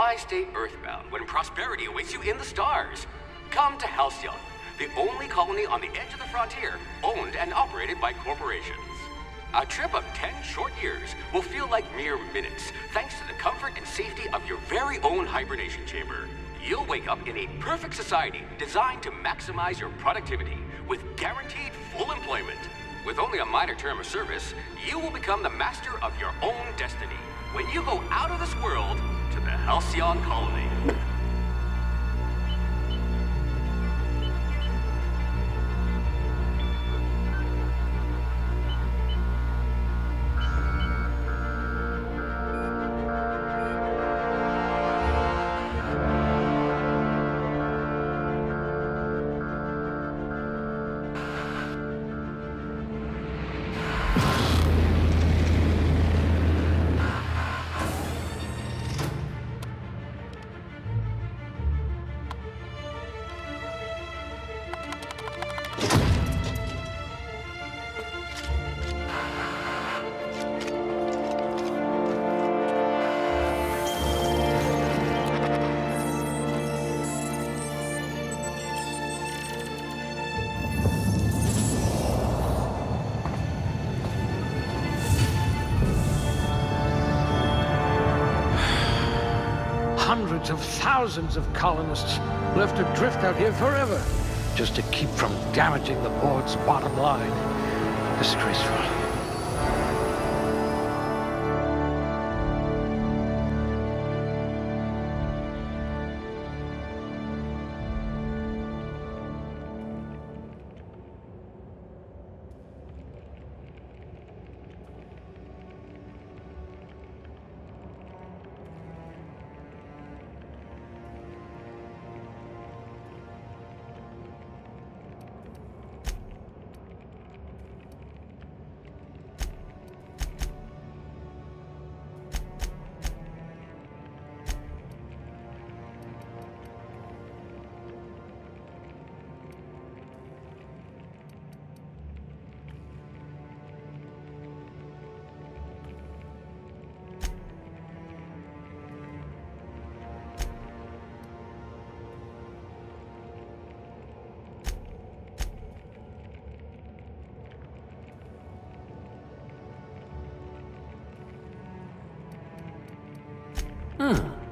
Why stay earthbound when prosperity awaits you in the stars? Come to Halcyon, the only colony on the edge of the frontier, owned and operated by corporations. A trip of 10 short years will feel like mere minutes, thanks to the comfort and safety of your very own hibernation chamber. You'll wake up in a perfect society designed to maximize your productivity with guaranteed full employment. With only a minor term of service, you will become the master of your own destiny when you go out of this world to the Halcyon colony. Hundreds of thousands of colonists left adrift out here forever, just to keep from damaging the board's bottom line. Disgraceful.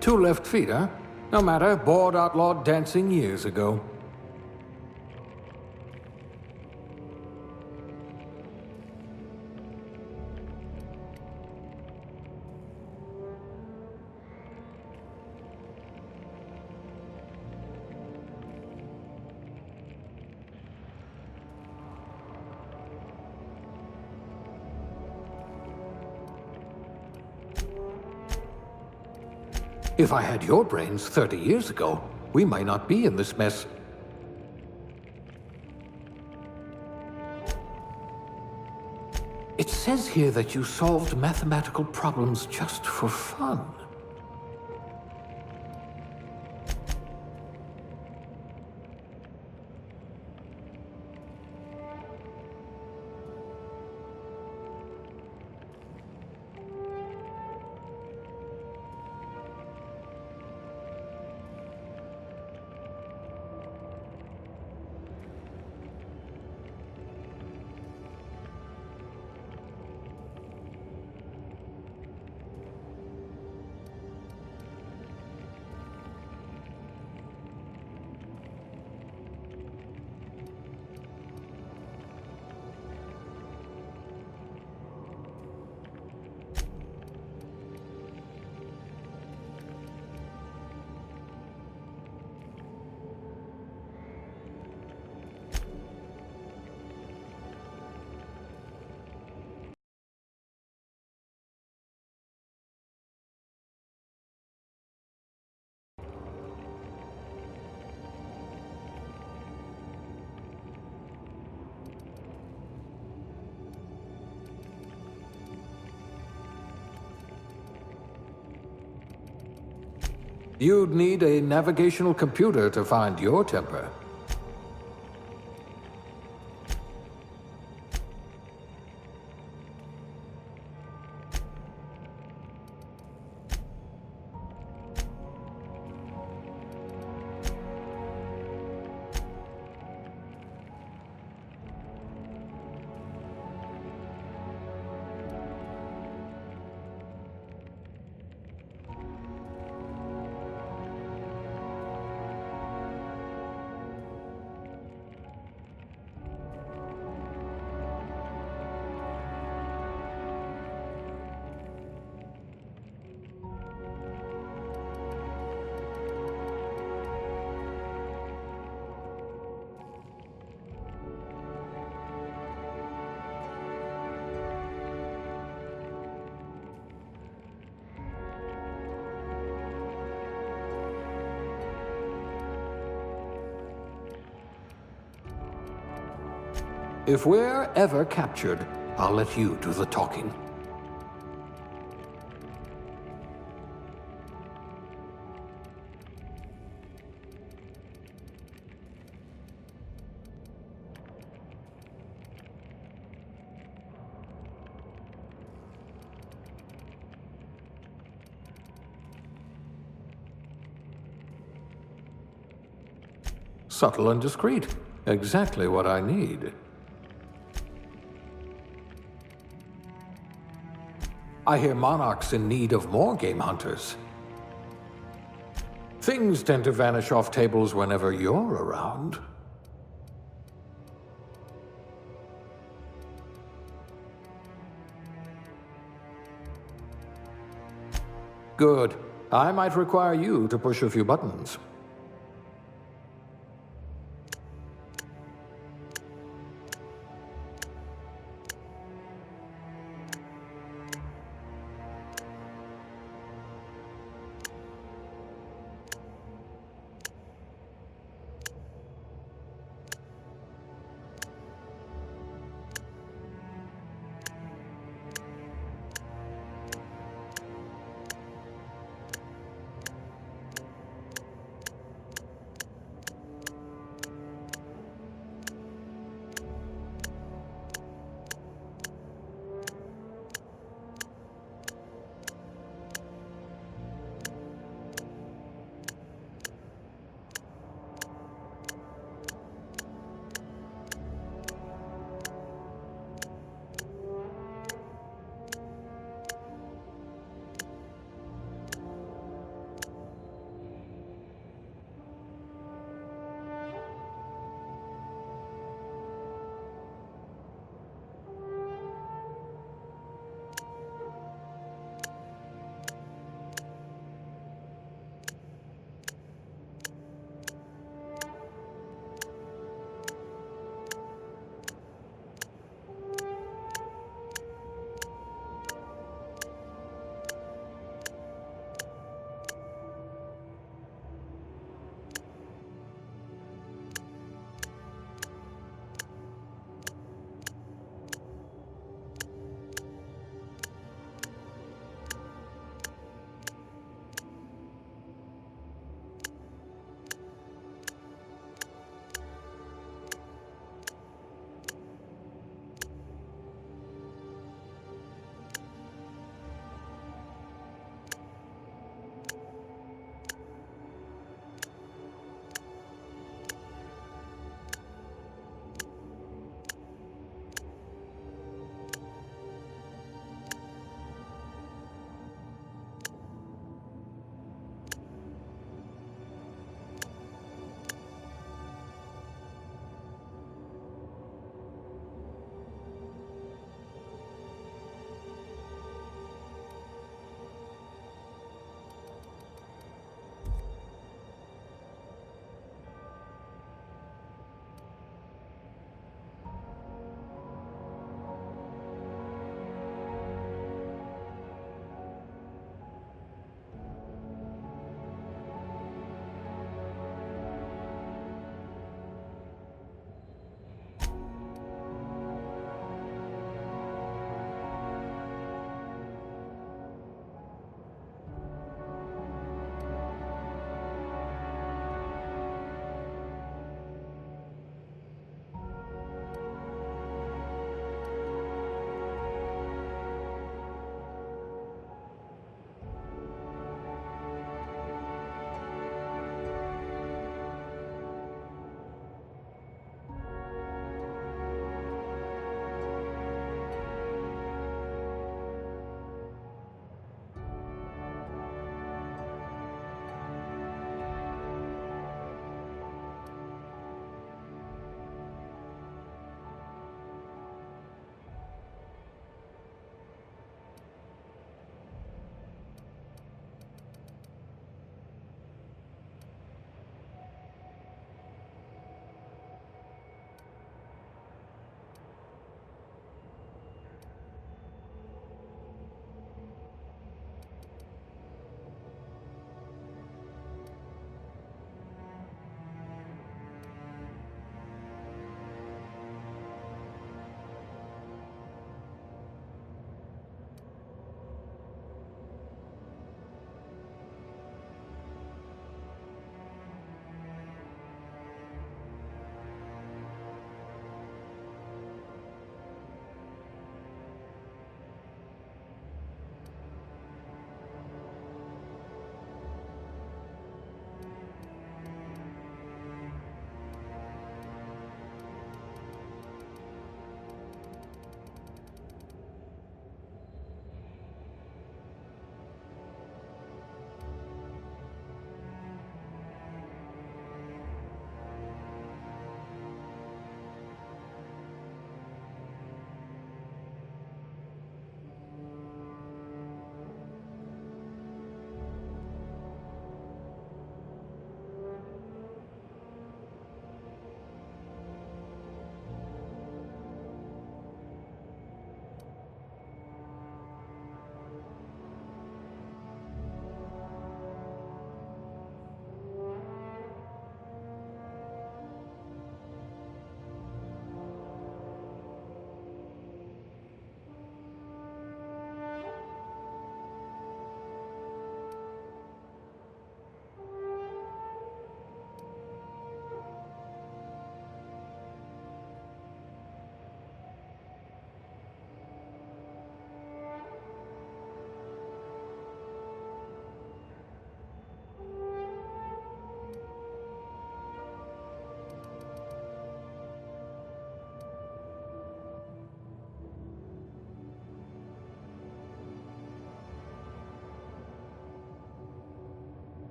Two left feet, huh? No matter, board outlawed dancing years ago. If I had your brains 30 years ago, we might not be in this mess. It says here that you solved mathematical problems just for fun. You'd need a navigational computer to find your temper. If we're ever captured, I'll let you do the talking. Subtle and discreet. Exactly what I need. I hear Monarch's in need of more game hunters. Things tend to vanish off tables whenever you're around. Good. I might require you to push a few buttons.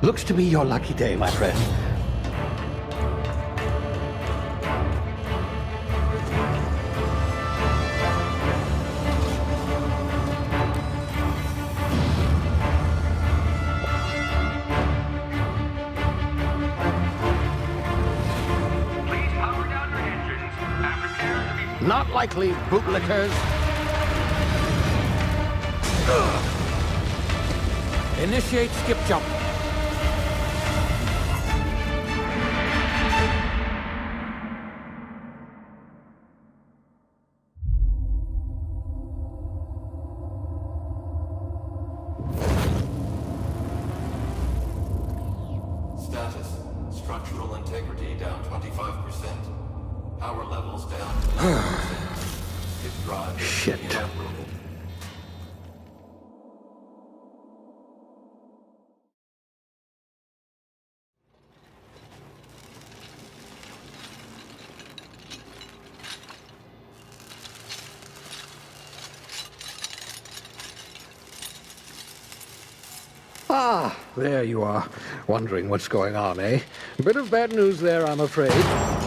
Looks to be your lucky day, my friend. Please power down your engines and prepare to be... Not likely, bootlickers. Initiate skip jump. Status. Structural integrity down 25%. Power levels down 10%. His drive is Shit. inoperable. Ah, there you are. Wondering what's going on, eh? Bit of bad news there, I'm afraid.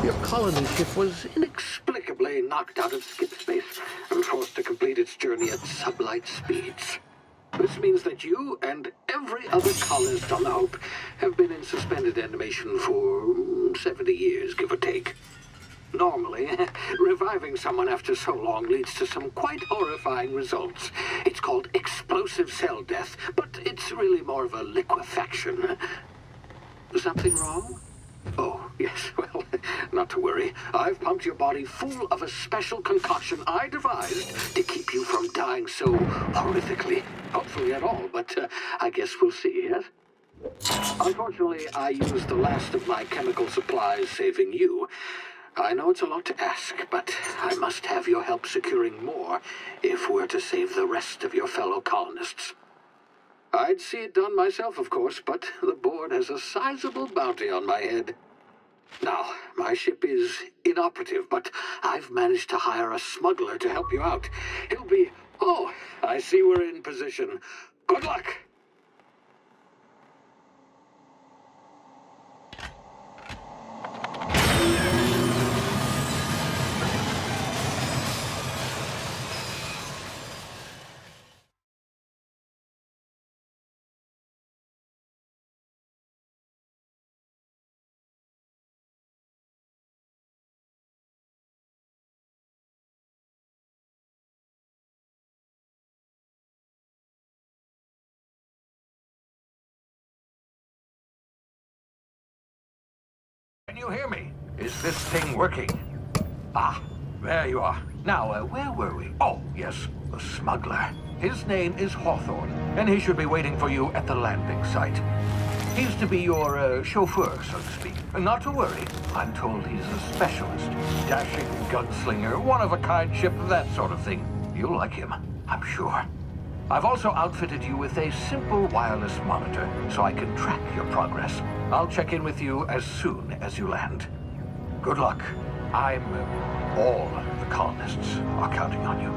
Your colony ship was inexplicably knocked out of skip space and forced to complete its journey at sublight speeds. This means that you and every other colonist on the Hope have been in suspended animation for 70 years, give or take. Normally, reviving someone after so long leads to some quite horrifying results. It's called explosive cell death, but it's really more of a liquefaction. Something wrong? Oh, yes, well, not to worry. I've pumped your body full of a special concoction I devised to keep you from dying so horrifically. Hopefully at all, but I guess we'll see, yes? Unfortunately, I used the last of my chemical supplies saving you. I know it's a lot to ask, but I must have your help securing more if we're to save the rest of your fellow colonists. I'd see it done myself, of course, but the board has a sizable bounty on my head. Now, my ship is inoperative, but I've managed to hire a smuggler to help you out. He'll be... Oh, I see we're in position. Good luck! Can you hear me? Is this thing working? Ah, there you are. Now, where were we? Oh, yes, the smuggler. His name is Hawthorne, and he should be waiting for you at the landing site. He's to be your chauffeur, so to speak. Not to worry. I'm told he's a specialist. Dashing gunslinger, one-of-a-kind ship, that sort of thing. You'll like him, I'm sure. I've also outfitted you with a simple wireless monitor, so I can track your progress. I'll check in with you as soon as you land. Good luck. All the colonists are counting on you.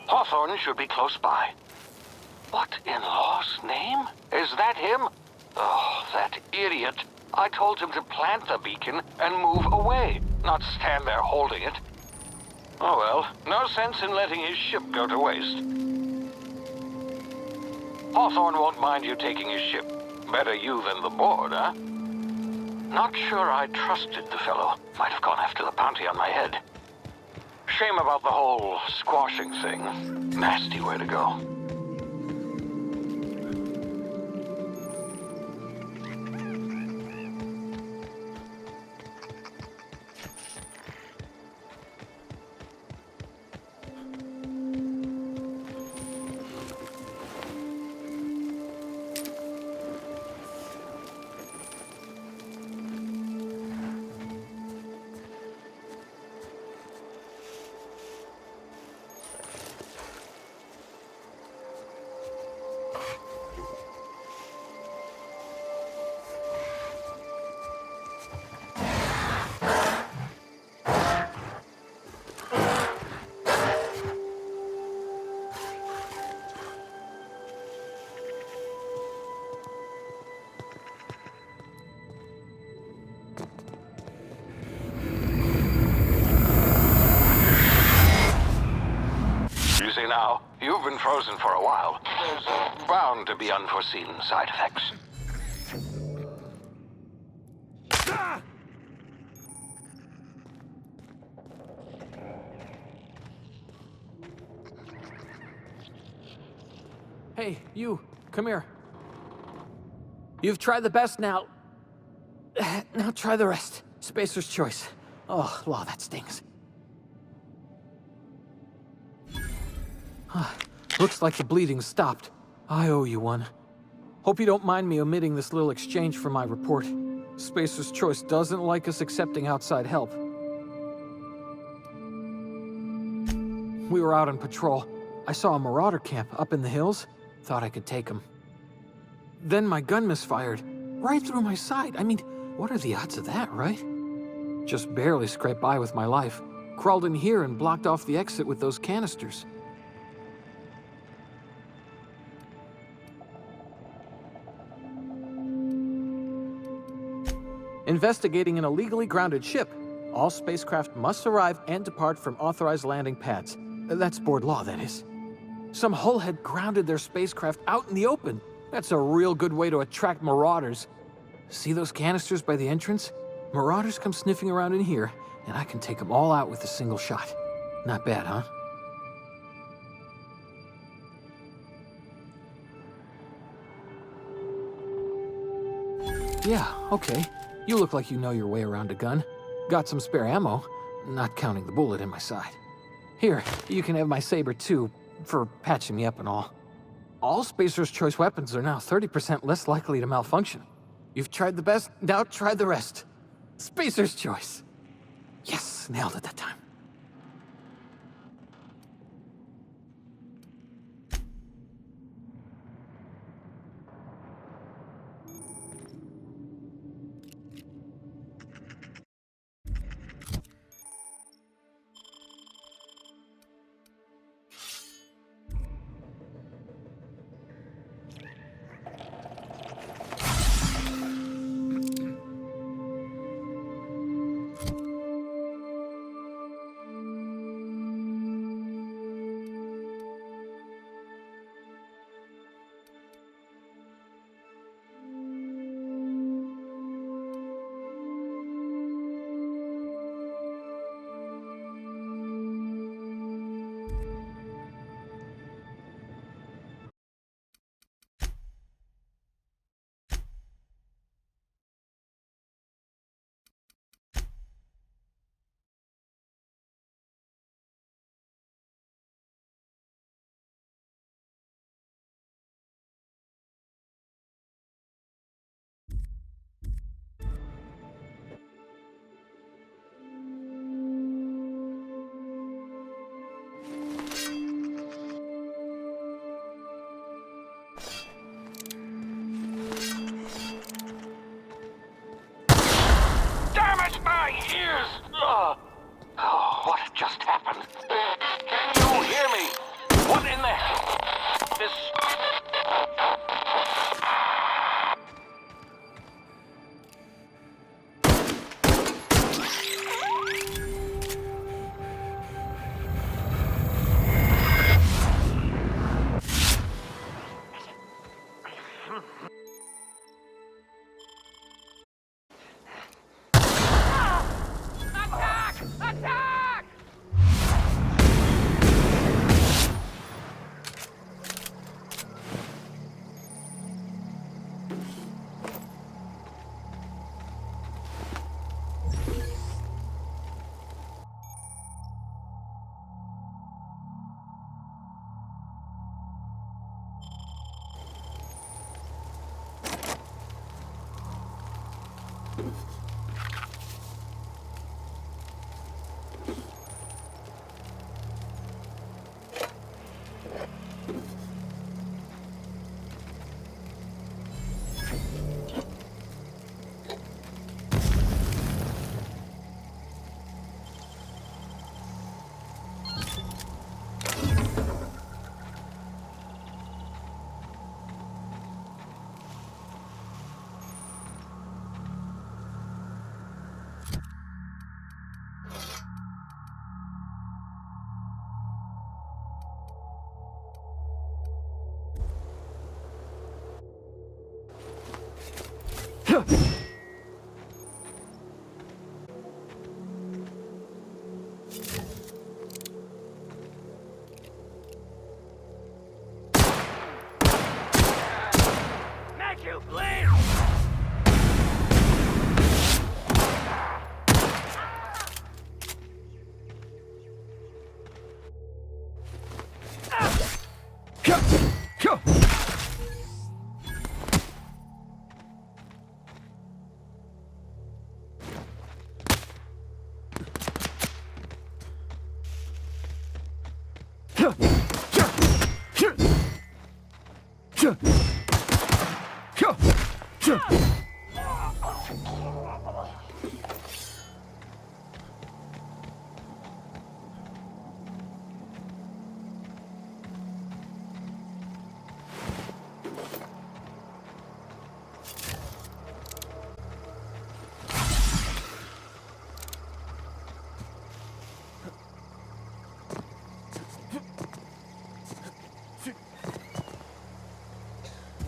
Hawthorne should be close by. What in law's name? Is that him? Oh, that idiot. I told him to plant the beacon and move away, not stand there holding it. Oh well, no sense in letting his ship go to waste. Hawthorne won't mind you taking his ship. Better you than the board, huh? Not sure I trusted the fellow. Might have gone after the bounty on my head. Shame about the whole squashing thing. Nasty way to go. now. You've been frozen for a while. There's bound to be unforeseen side effects. Hey, you, come here. You've tried the best now. Now try the rest. Spacer's choice. Oh, wow, that stings. Looks like the bleeding stopped. I owe you one. Hope you don't mind me omitting this little exchange for my report. Spacer's choice doesn't like us accepting outside help. We were out on patrol. I saw a marauder camp up in the hills. Thought I could take him. Then my gun misfired. Right through my side. I mean, what are the odds of that, right? Just barely scraped by with my life. Crawled in here and blocked off the exit with those canisters. Investigating an illegally grounded ship. All spacecraft must arrive and depart from authorized landing pads. That's board law, that is. Some hullhead grounded their spacecraft out in the open. That's a real good way to attract marauders. See those canisters by the entrance? Marauders come sniffing around in here, and I can take them all out with a single shot. Not bad, huh? Yeah, okay. You look like you know your way around a gun. Got some spare ammo, not counting the bullet in my side. Here, you can have my saber too, for patching me up and all. All Spacer's choice weapons are now 30% less likely to malfunction. You've tried the best, now try the rest. Spacer's choice. Yes, nailed it that time.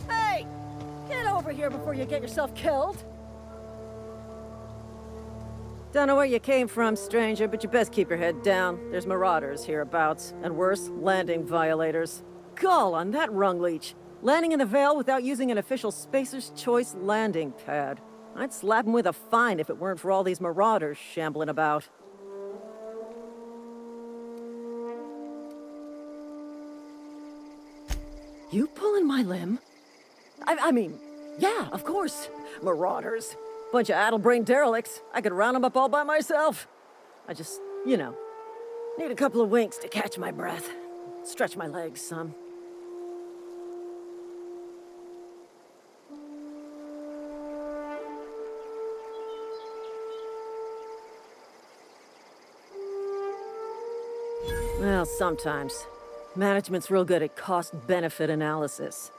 Hey! Get over here before you get yourself killed! Don't know where you came from, stranger, but you best keep your head down. There's marauders hereabouts, and worse, landing violators. Gall on that rung leech! Landing in the Vale without using an official Spacer's Choice landing pad. I'd slap him with a fine if it weren't for all these marauders shambling about. You pulling my limb? I mean, yeah, of course. Marauders. Bunch of addle-brained derelicts. I could round them up all by myself. I just, need a couple of winks to catch my breath. Stretch my legs some. Well, sometimes. Management's real good at cost-benefit analysis.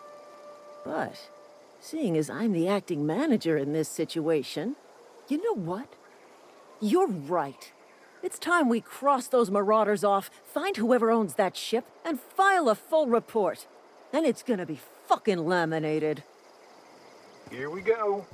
But, seeing as I'm the acting manager in this situation, you know what? You're right. It's time we cross those marauders off, find whoever owns that ship, and file a full report. Then it's gonna be fucking laminated. Here we go.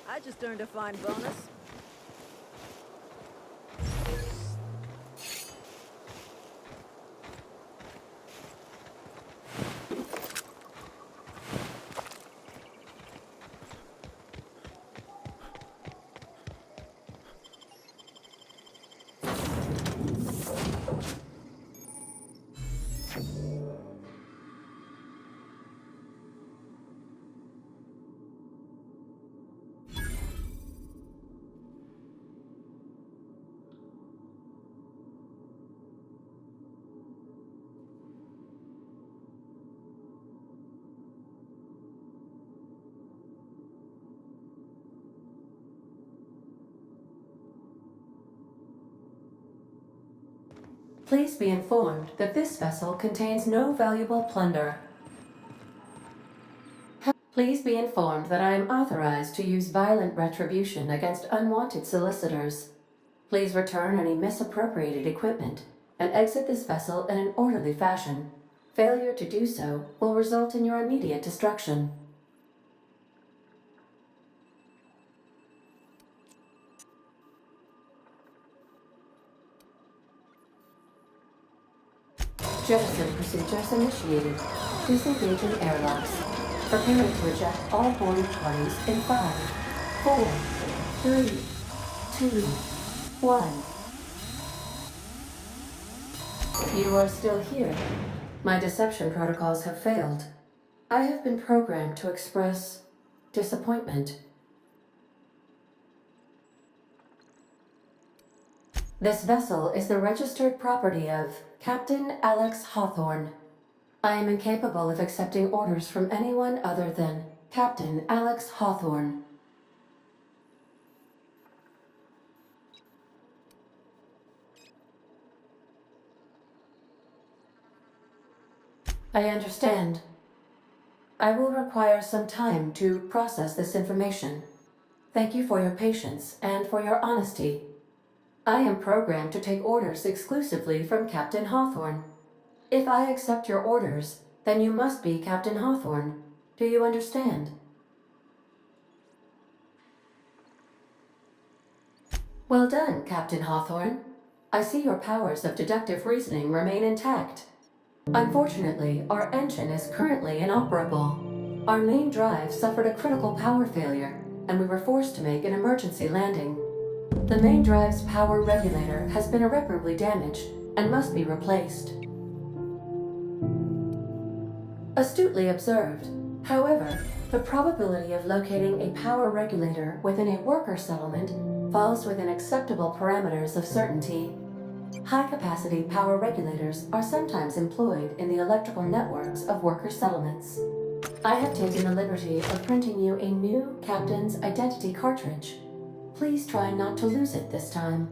I just earned a fine bonus. Please be informed that this vessel contains no valuable plunder. Please be informed that I am authorized to use violent retribution against unwanted solicitors. Please return any misappropriated equipment and exit this vessel in an orderly fashion. Failure to do so will result in your immediate destruction. Jettison procedures initiated. Disengaging airlocks. Preparing to eject all boarding parties in 5, 4, 3, 2, 1. You are still here. My deception protocols have failed. I have been programmed to express disappointment. This vessel is the registered property of Captain Alex Hawthorne. I am incapable of accepting orders from anyone other than Captain Alex Hawthorne. I understand. I will require some time to process this information. Thank you for your patience and for your honesty. I am programmed to take orders exclusively from Captain Hawthorne. If I accept your orders, then you must be Captain Hawthorne. Do you understand? Well done, Captain Hawthorne. I see your powers of deductive reasoning remain intact. Unfortunately, our engine is currently inoperable. Our main drive suffered a critical power failure, and we were forced to make an emergency landing. The main drive's power regulator has been irreparably damaged and must be replaced. Astutely observed. However, the probability of locating a power regulator within a worker settlement falls within acceptable parameters of certainty. High-capacity power regulators are sometimes employed in the electrical networks of worker settlements. I have taken the liberty of printing you a new Captain's Identity cartridge. Please try not to lose it this time.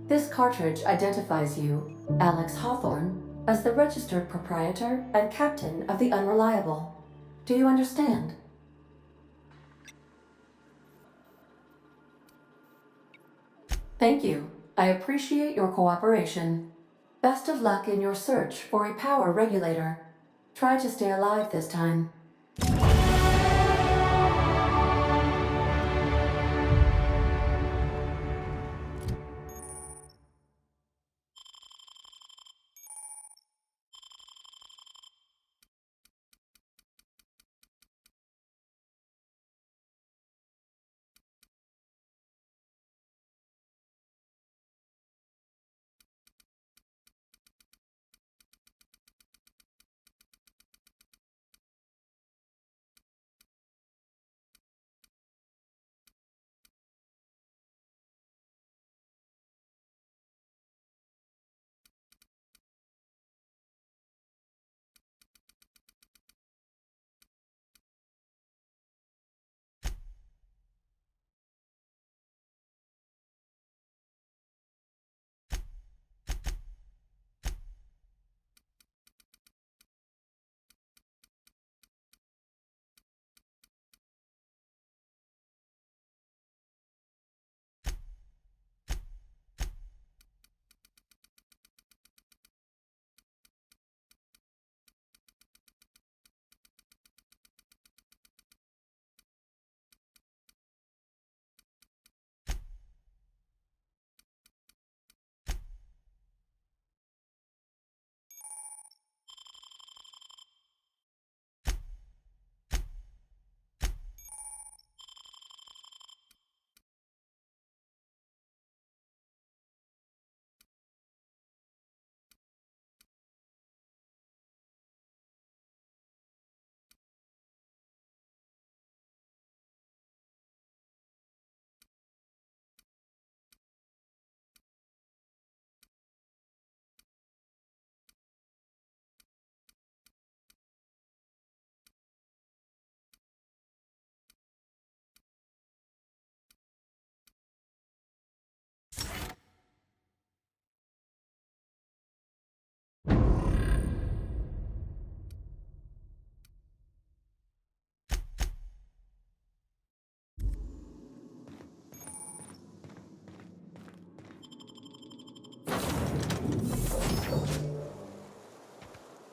This cartridge identifies you, Alex Hawthorne, as the registered proprietor and captain of the Unreliable. Do you understand? Thank you. I appreciate your cooperation. Best of luck in your search for a power regulator. Try to stay alive this time.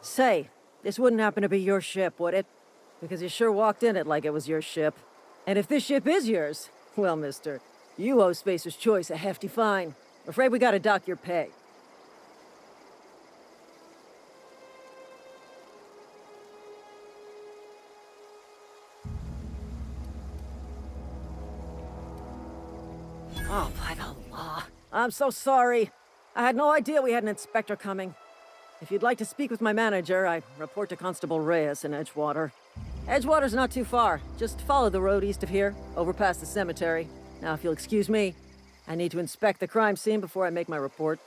Say, this wouldn't happen to be your ship, would it? Because you sure walked in it like it was your ship. And if this ship is yours, well, mister, you owe Spacer's Choice a hefty fine. Afraid we gotta dock your pay. Oh, by the law. I'm so sorry. I had no idea we had an inspector coming. If you'd like to speak with my manager, I report to Constable Reyes in Edgewater. Edgewater's not too far. Just follow the road east of here, over past the cemetery. Now, if you'll excuse me, I need to inspect the crime scene before I make my report.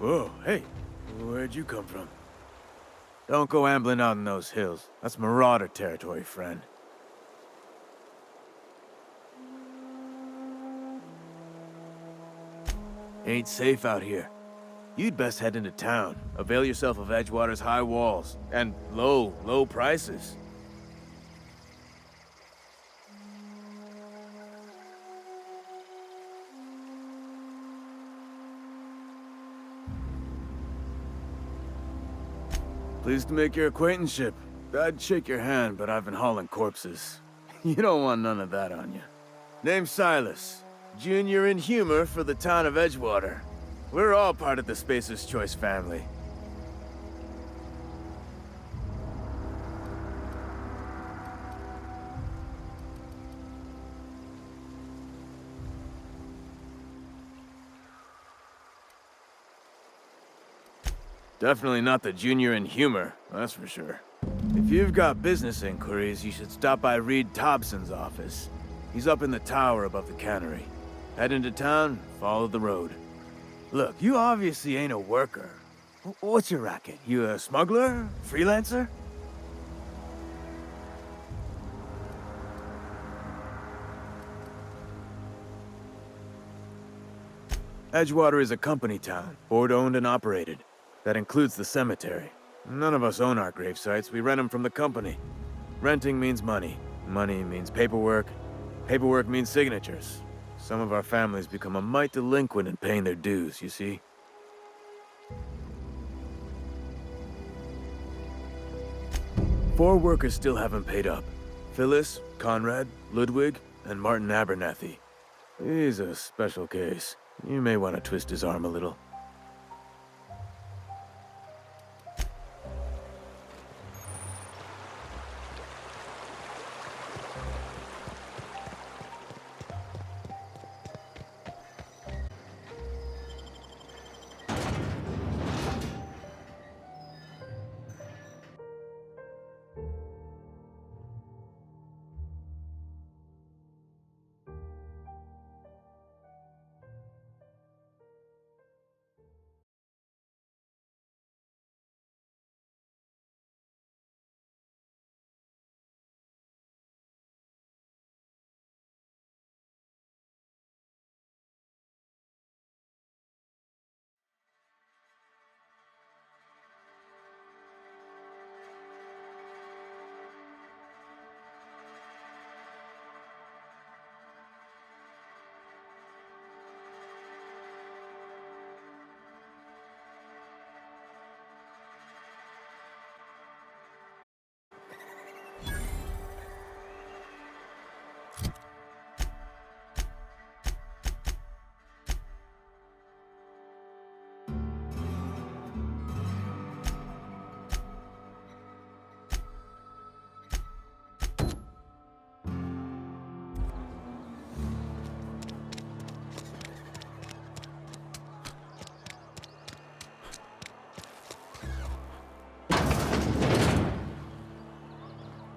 Whoa, hey, where'd you come from? Don't go ambling out in those hills. That's marauder territory, friend. Ain't safe out here. You'd best head into town. Avail yourself of Edgewater's high walls and low prices. Pleased to make your acquaintanceship. I'd shake your hand, but I've been hauling corpses. You don't want none of that on you. Name's Silas. Junior in humor for the town of Edgewater. We're all part of the Spacer's Choice family. Definitely not the junior in humor, that's for sure. If you've got business inquiries, you should stop by Reed Thompson's office. He's up in the tower above the cannery. Head into town, follow the road. Look, you obviously ain't a worker. What's your racket? You a smuggler? Freelancer? Edgewater is a company town, board-owned and operated. That includes the cemetery. None of us own our grave sites, we rent them from the company. Renting means money. Money means paperwork. Paperwork means signatures. Some of our families become a mite delinquent in paying their dues, you see? Four workers still haven't paid up. Phyllis, Conrad, Ludwig, and Martin Abernathy. He's a special case. You may want to twist his arm a little.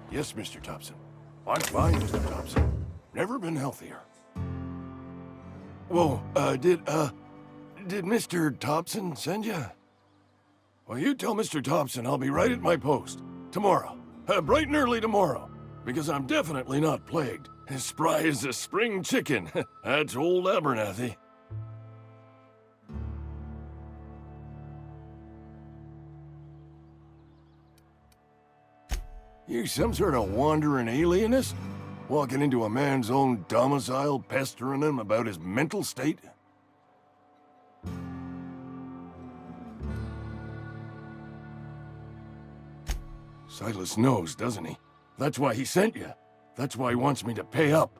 Yes, Mr. Thompson. I'm fine, Mr. Thompson. Never been healthier. Whoa, did Mr. Thompson send you? Well, you tell Mr. Thompson I'll be right at my post. Tomorrow. Bright and early tomorrow. Because I'm definitely not plagued. As spry as a spring chicken. That's old Abernathy. You some sort of wandering alienist? Walking into a man's own domicile, pestering him about his mental state? Silas knows, doesn't he? That's why he sent you. That's why he wants me to pay up.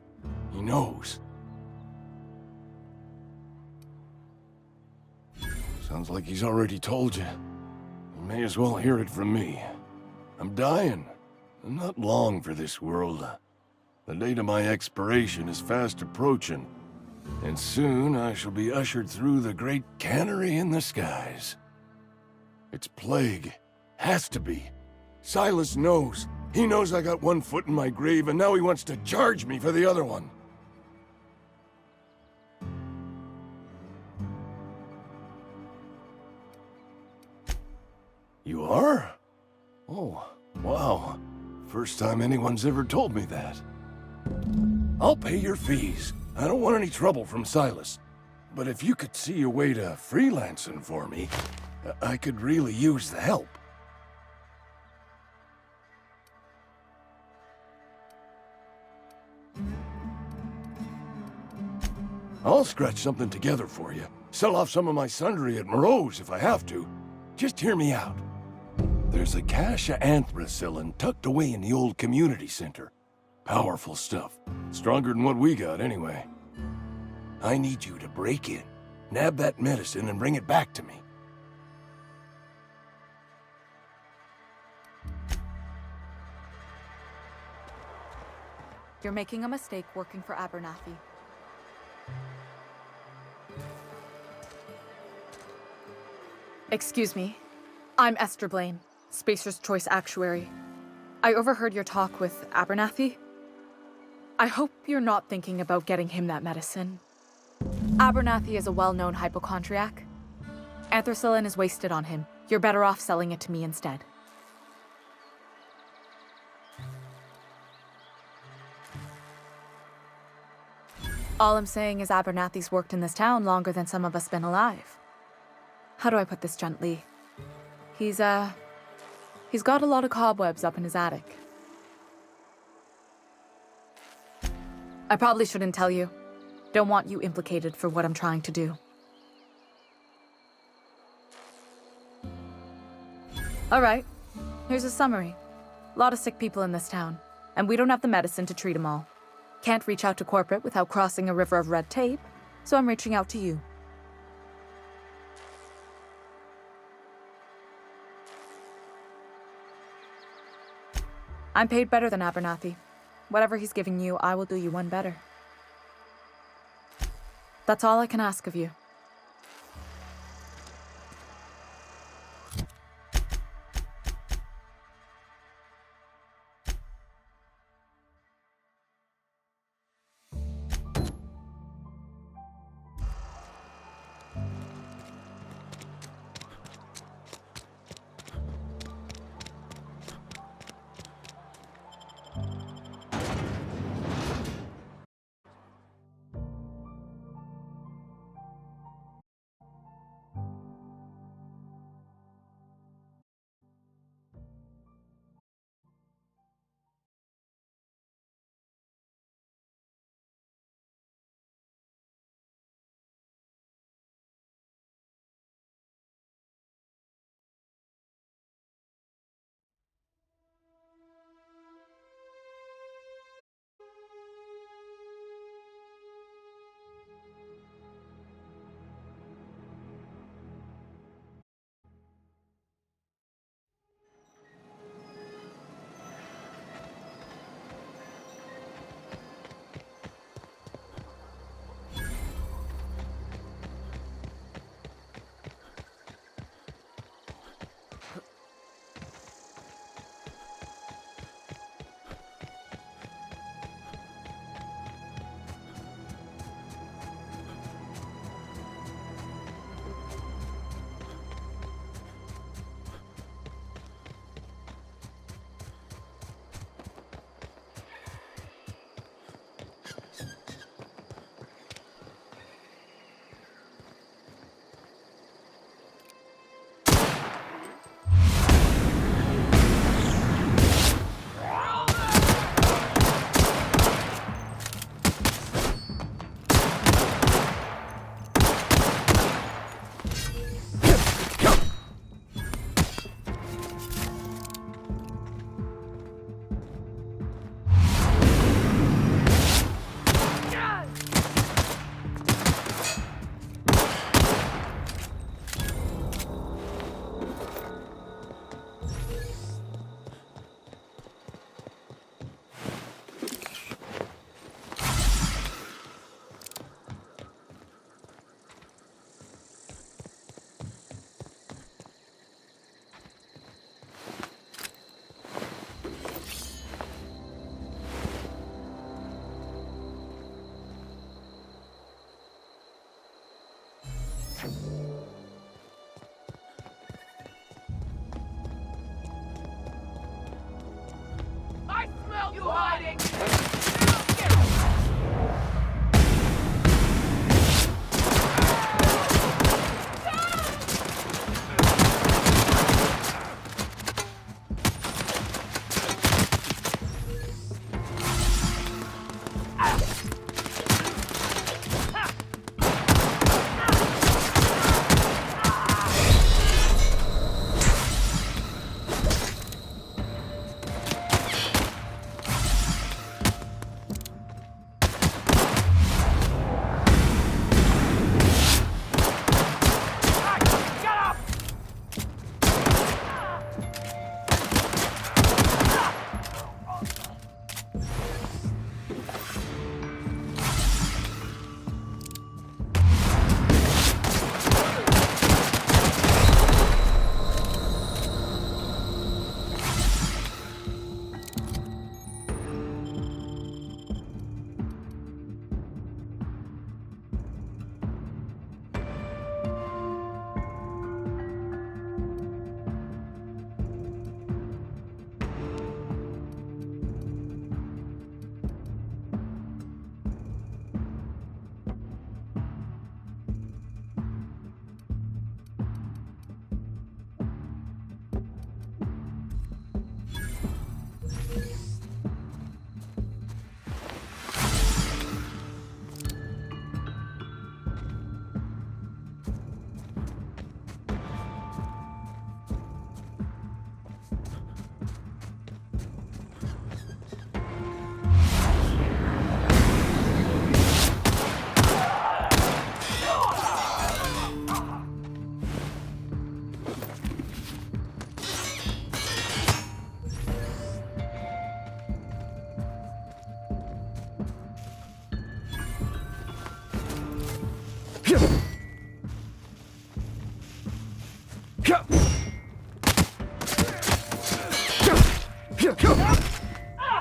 He knows. Sounds like he's already told you. You may as well hear it from me. I'm dying. I'm not long for this world. The date of my expiration is fast approaching, and soon I shall be ushered through the great cannery in the skies. It's plague. Has to be. Silas knows. He knows I got one foot in my grave, and now he wants to charge me for the other one. You are? Oh, wow. First time anyone's ever told me that. I'll pay your fees. I don't want any trouble from Silas. But if you could see your way to freelancing for me, I could really use the help. I'll scratch something together for you. Sell off some of my sundry at Moreau's if I have to. Just hear me out. There's a cache of anthracillin tucked away in the old community center. Powerful stuff. Stronger than what we got, anyway. I need you to break in, nab that medicine, and bring it back to me. You're making a mistake working for Abernathy. Excuse me. I'm Esther Blaine, Spacer's Choice Actuary. I overheard your talk with Abernathy. I hope you're not thinking about getting him that medicine. Abernathy is a well-known hypochondriac. Anthracillin is wasted on him. You're better off selling it to me instead. All I'm saying is Abernathy's worked in this town longer than some of us been alive. How do I put this gently? He's got a lot of cobwebs up in his attic. I probably shouldn't tell you. Don't want you implicated for what I'm trying to do. All right, here's a summary. A lot of sick people in this town, and we don't have the medicine to treat them all. Can't reach out to corporate without crossing a river of red tape, so I'm reaching out to you. I'm paid better than Abernathy. Whatever he's giving you, I will do you one better. That's all I can ask of you.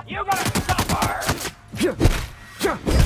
You're gonna suffer! Too strong!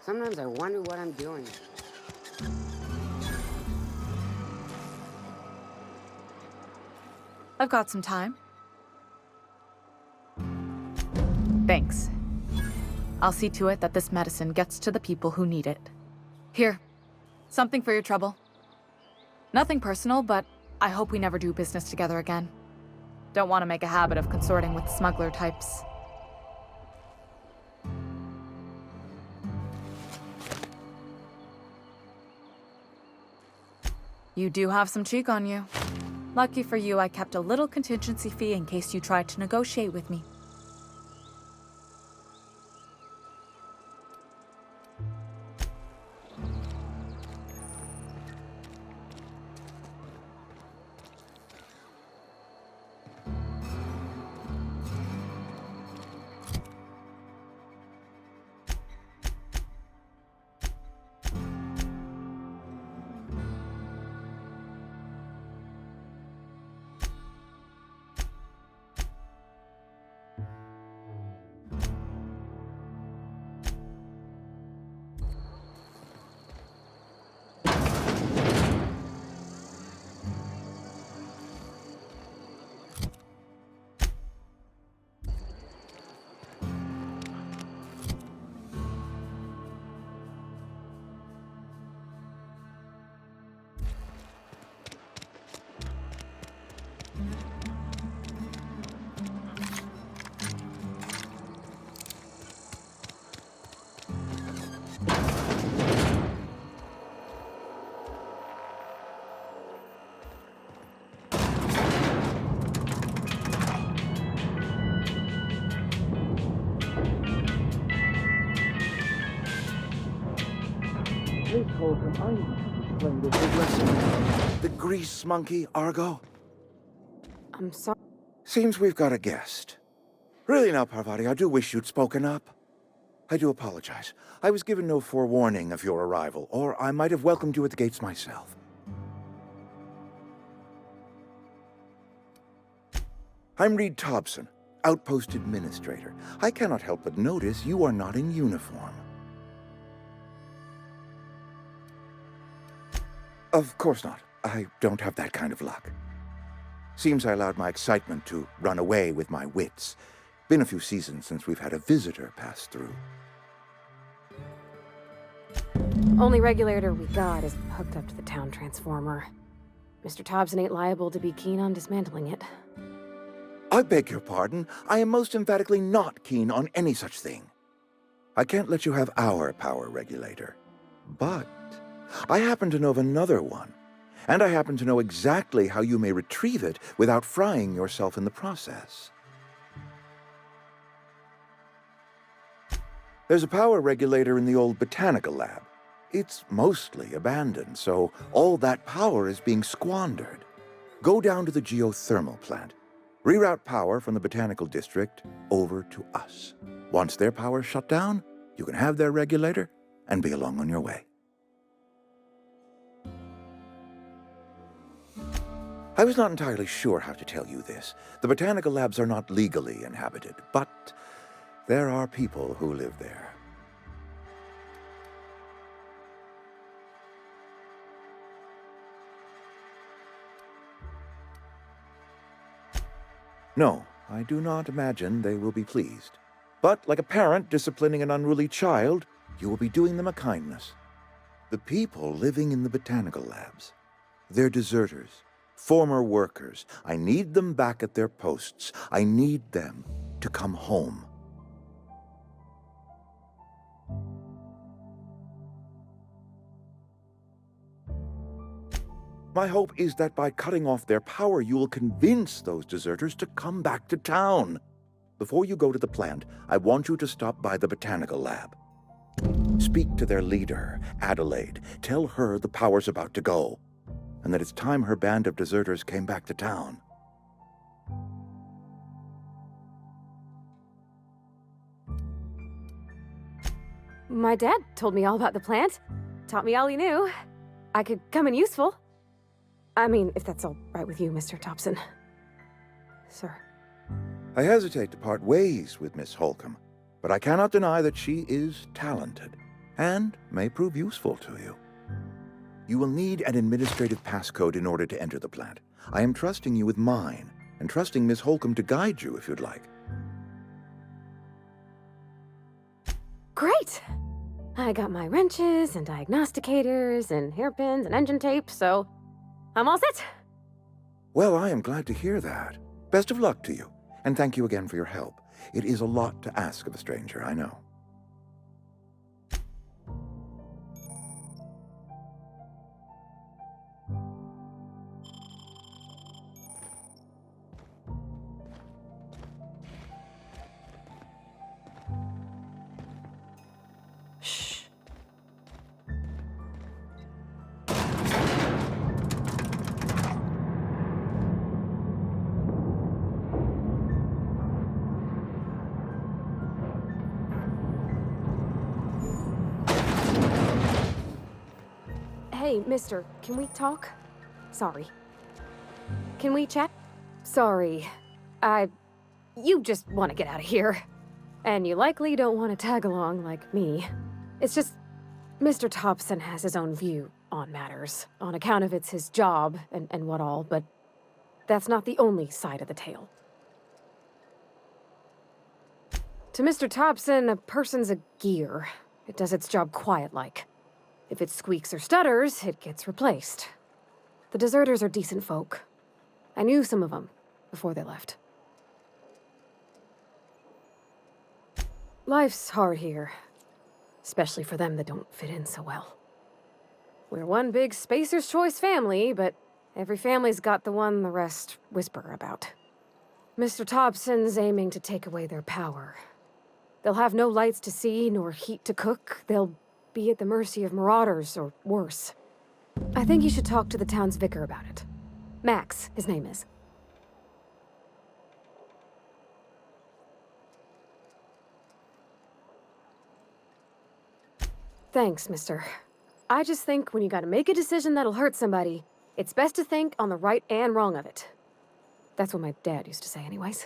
Sometimes I wonder what I'm doing. I've got some time. Thanks. I'll see to it that this medicine gets to the people who need it. Here, something for your trouble. Nothing personal, but I hope we never do business together again. Don't want to make a habit of consorting with smuggler types. You do have some cheek on you. Lucky for you, I kept a little contingency fee in case you tried to negotiate with me. The grease monkey, Argo? I'm sorry. Seems we've got a guest. Really now, Parvati, I do wish you'd spoken up. I do apologize. I was given no forewarning of your arrival, or I might have welcomed you at the gates myself. I'm Reed Thompson, Outpost Administrator. I cannot help but notice you are not in uniform. Of course not. I don't have that kind of luck. Seems I allowed my excitement to run away with my wits. Been a few seasons since we've had a visitor pass through. Only regulator we got is hooked up to the town transformer. Mr. Thompson ain't liable to be keen on dismantling it. I beg your pardon. I am most emphatically not keen on any such thing. I can't let you have our power regulator. But I happen to know of another one, and I happen to know exactly how you may retrieve it without frying yourself in the process. There's a power regulator in the old botanical lab. It's mostly abandoned, so all that power is being squandered. Go down to the geothermal plant. Reroute power from the botanical district over to us. Once their power's shut down, you can have their regulator and be along on your way. I was not entirely sure how to tell you this. The botanical labs are not legally inhabited, but there are people who live there. No, I do not imagine they will be pleased. But like a parent disciplining an unruly child, you will be doing them a kindness. The people living in the botanical labs, they're deserters, former workers. I need them back at their posts. I need them to come home. My hope is that by cutting off their power, you will convince those deserters to come back to town. Before you go to the plant, I want you to stop by the botanical lab. Speak to their leader, Adelaide. Tell her the power's about to go, and that it's time her band of deserters came back to town. My dad told me all about the plant. Taught me all he knew. I could come in useful. I mean, if that's all right with you, Mr. Thompson. Sir. I hesitate to part ways with Miss Holcomb, but I cannot deny that she is talented and may prove useful to you. You will need an administrative passcode in order to enter the plant. I am trusting you with mine, and trusting Miss Holcomb to guide you if you'd like. Great! I got my wrenches and diagnosticators and hairpins and engine tape, so I'm all set. Well, I am glad to hear that. Best of luck to you, and thank you again for your help. It is a lot to ask of a stranger, I know. Hey, mister, can we talk? Sorry. Can we chat? Sorry. You just want to get out of here. And you likely don't want to tag along like me. It's just, Mr. Thompson has his own view on matters, on account of it's his job and what all, but that's not the only side of the tale. To Mr. Thompson, a person's a gear. It does its job quiet-like. If it squeaks or stutters, it gets replaced. The deserters are decent folk. I knew some of them before they left. Life's hard here, especially for them that don't fit in so well. We're one big Spacer's Choice family, but every family's got the one the rest whisper about. Mr. Thompson's aiming to take away their power. They'll have no lights to see, nor heat to cook. They'll be at the mercy of marauders, or worse. I think you should talk to the town's vicar about it. Max, his name is. Thanks, mister. I just think when you gotta make a decision that'll hurt somebody, it's best to think on the right and wrong of it. That's what my dad used to say anyways.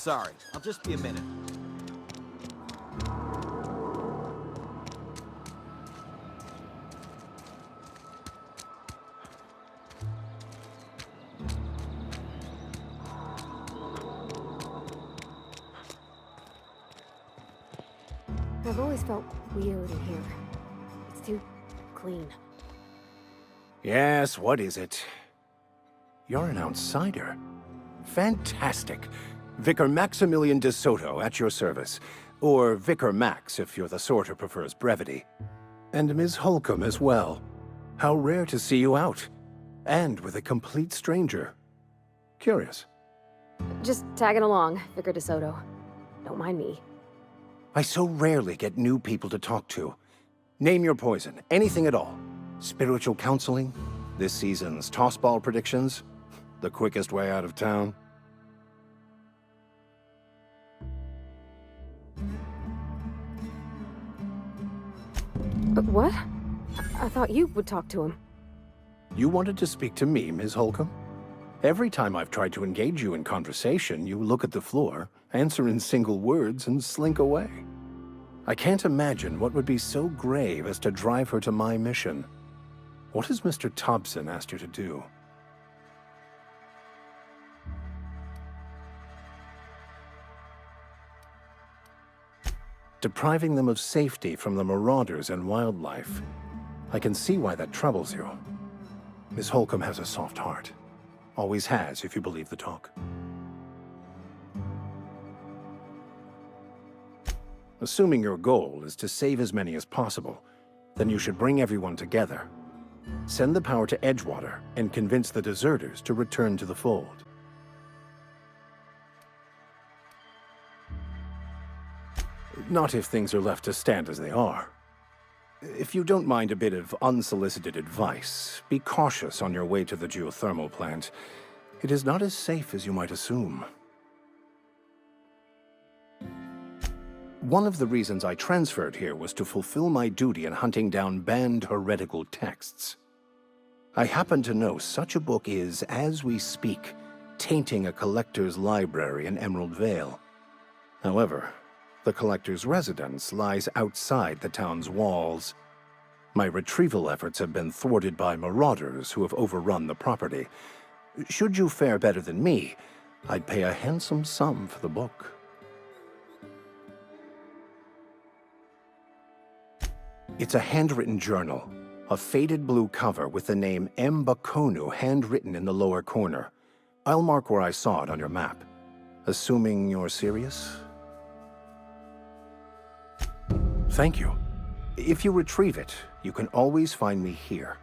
sorry. I'll just be a minute. I've always felt weird in here. It's too clean. Yes, what is it? You're an outsider. Fantastic. Vicar Maximilian de Soto at your service. Or Vicar Max, if you're the sort who prefers brevity. And Ms. Holcomb as well. How rare to see you out. And with a complete stranger. Curious. Just tagging along, Vicar DeSoto. Don't mind me. I so rarely get new people to talk to. Name your poison, anything at all. Spiritual counseling? This season's tossball predictions? The quickest way out of town? But what? I thought you would talk to him. You wanted to speak to me, Ms. Holcomb? Every time I've tried to engage you in conversation, you look at the floor, answer in single words, and slink away. I can't imagine what would be so grave as to drive her to my mission. What has Mr. Thompson asked you to do? Depriving them of safety from the marauders and wildlife. I can see why that troubles you. Miss Holcomb has a soft heart. Always has, if you believe the talk. Assuming your goal is to save as many as possible, then you should bring everyone together. Send the power to Edgewater and convince the deserters to return to the fold. Not if things are left to stand as they are. If you don't mind a bit of unsolicited advice, be cautious on your way to the geothermal plant. It is not as safe as you might assume. One of the reasons I transferred here was to fulfill my duty in hunting down banned heretical texts. I happen to know such a book is, as we speak, tainting a collector's library in Emerald Vale. However, the collector's residence lies outside the town's walls. My retrieval efforts have been thwarted by marauders who have overrun the property. Should you fare better than me, I'd pay a handsome sum for the book. It's a handwritten journal, a faded blue cover with the name M. Bakonu handwritten in the lower corner. I'll mark where I saw it on your map. Assuming you're serious? Thank you. If you retrieve it, you can always find me here.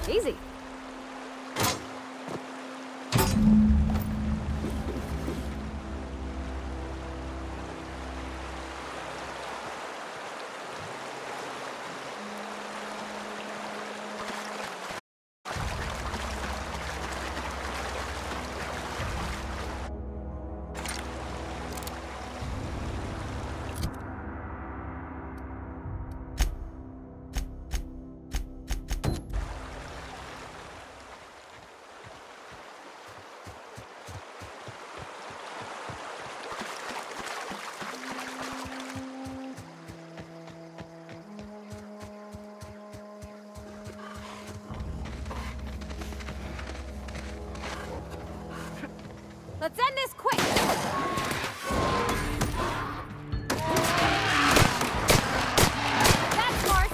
Easy. Let's end this quick! That's smart!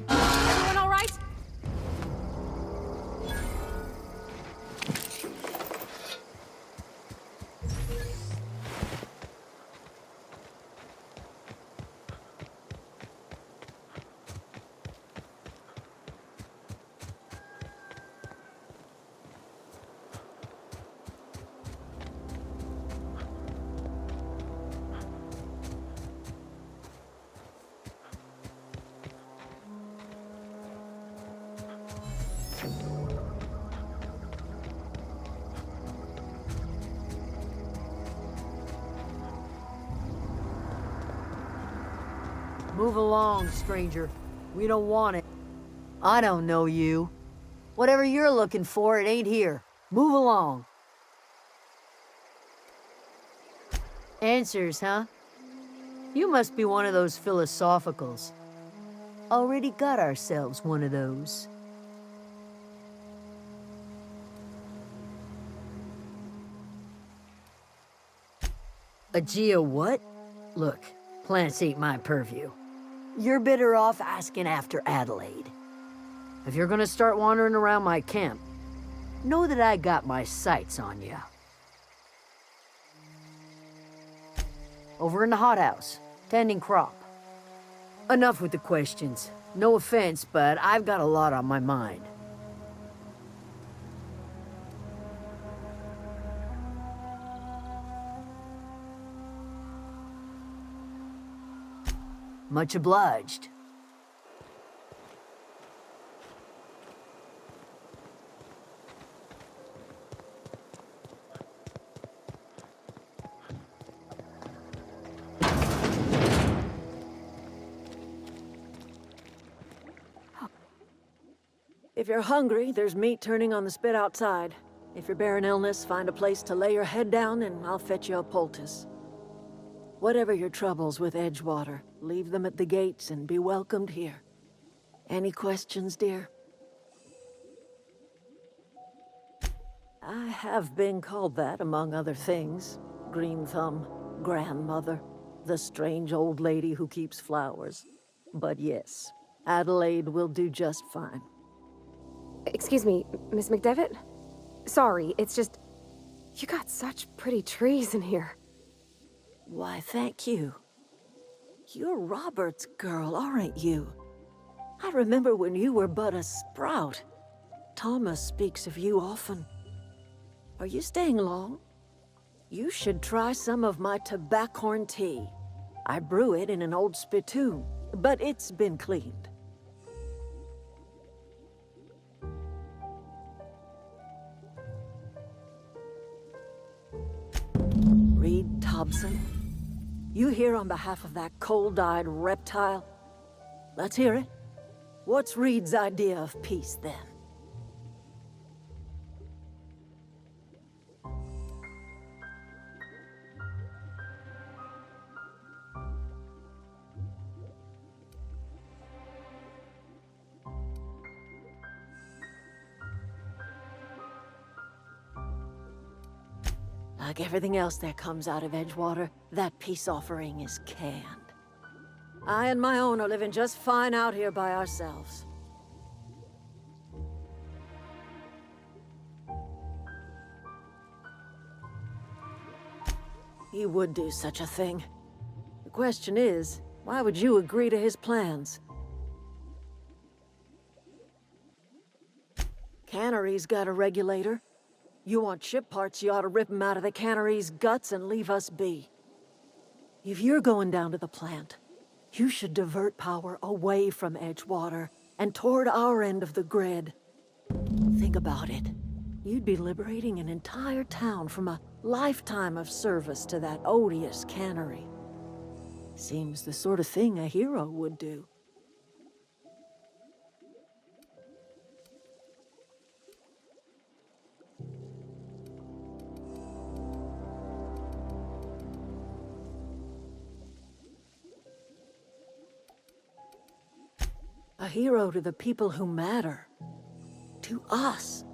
Everyone all right? Move along, stranger. We don't want it. I don't know you. Whatever you're looking for, it ain't here. Move along. Answers, huh? You must be one of those philosophicals. Already got ourselves one of those. A geo what? Look, plants ain't my purview. You're better off asking after Adelaide. If you're gonna start wandering around my camp, know that I got my sights on you. Over in the hothouse, tending crop. Enough with the questions. No offense, but I've got a lot on my mind. Much obliged. If you're hungry, there's meat turning on the spit outside. If you're bearing illness, find a place to lay your head down and I'll fetch you a poultice. Whatever your troubles with Edgewater, leave them at the gates and be welcomed here. Any questions, dear? I have been called that, among other things. Green Thumb, grandmother, the strange old lady who keeps flowers. But yes, Adelaide will do just fine. Excuse me, Miss McDevitt? Sorry, it's just... You got such pretty trees in here. Why, thank you. You're Robert's girl, aren't you? I remember when you were but a sprout. Thomas speaks of you often. Are you staying long? You should try some of my tobaccorn tea. I brew it in an old spittoon, but it's been cleaned. Reed Thompson? You here on behalf of that cold-eyed reptile? Let's hear it. What's Reed's idea of peace, then? Like everything else that comes out of Edgewater, that peace offering is canned. I and my own are living just fine out here by ourselves. he would do such a thing. The question is, why would you agree to his plans? Cannery's got a regulator. You want ship parts, you ought to rip 'em out of the cannery's guts and leave us be. If you're going down to the plant, you should divert power away from Edgewater and toward our end of the grid. Think about it. You'd be liberating an entire town from a lifetime of service to that odious cannery. Seems the sort of thing a hero would do. A hero to the people who matter. To us.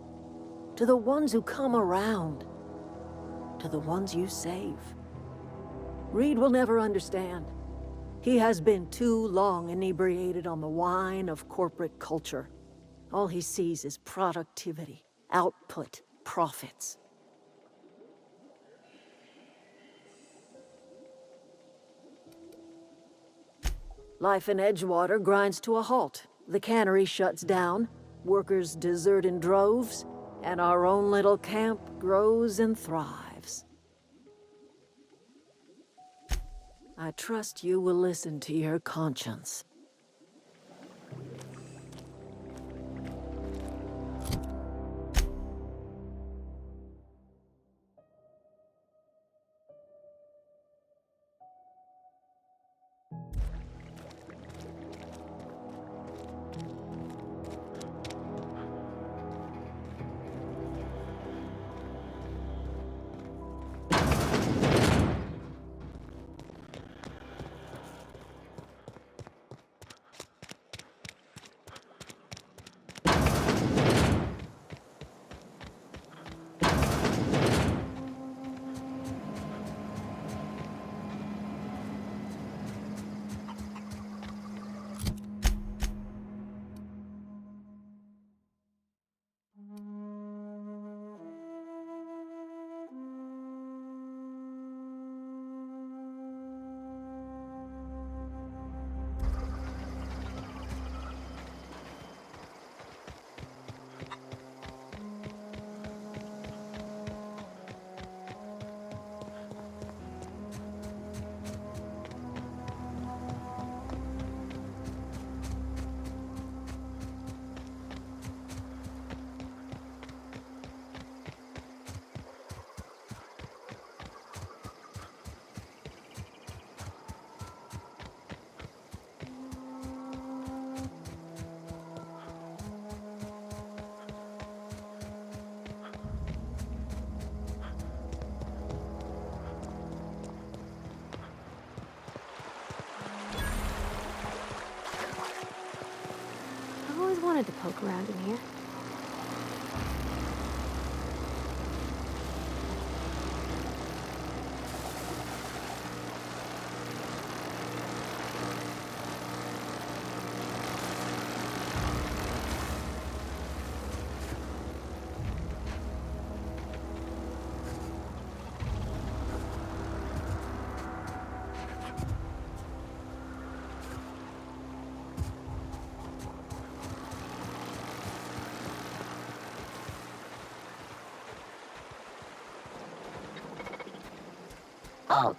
To the ones who come around. To the ones you save. Reed will never understand. He has been too long inebriated on the wine of corporate culture. All he sees is productivity, output, profits. Life in Edgewater grinds to a halt. The cannery shuts down, workers desert in droves, and our own little camp grows and thrives. I trust you will listen to your conscience. I've always wanted to poke around in here. Halt!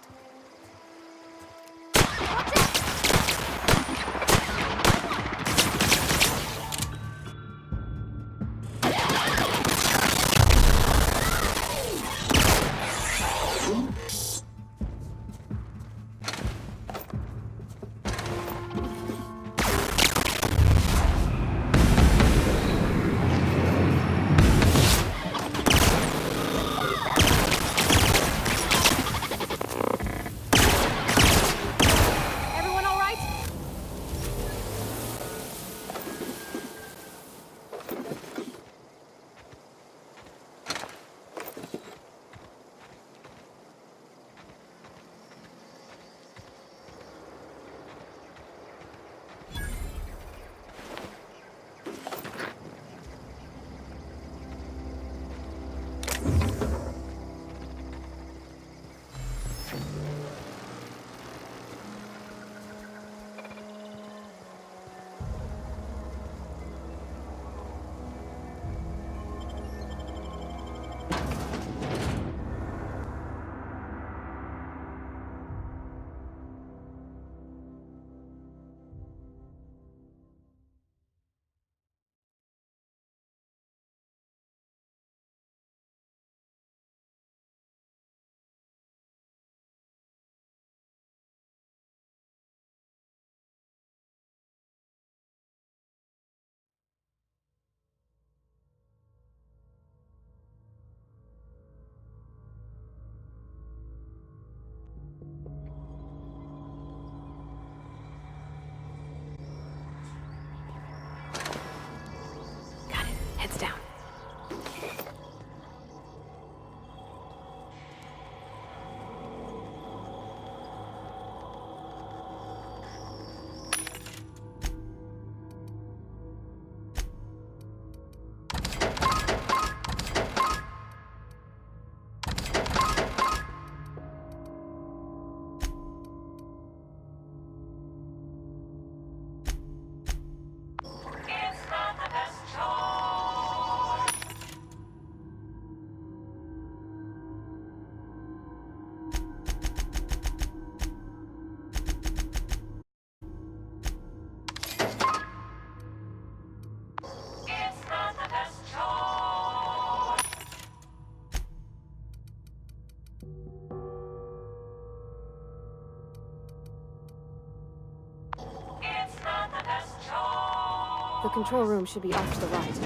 The control room should be off to the right.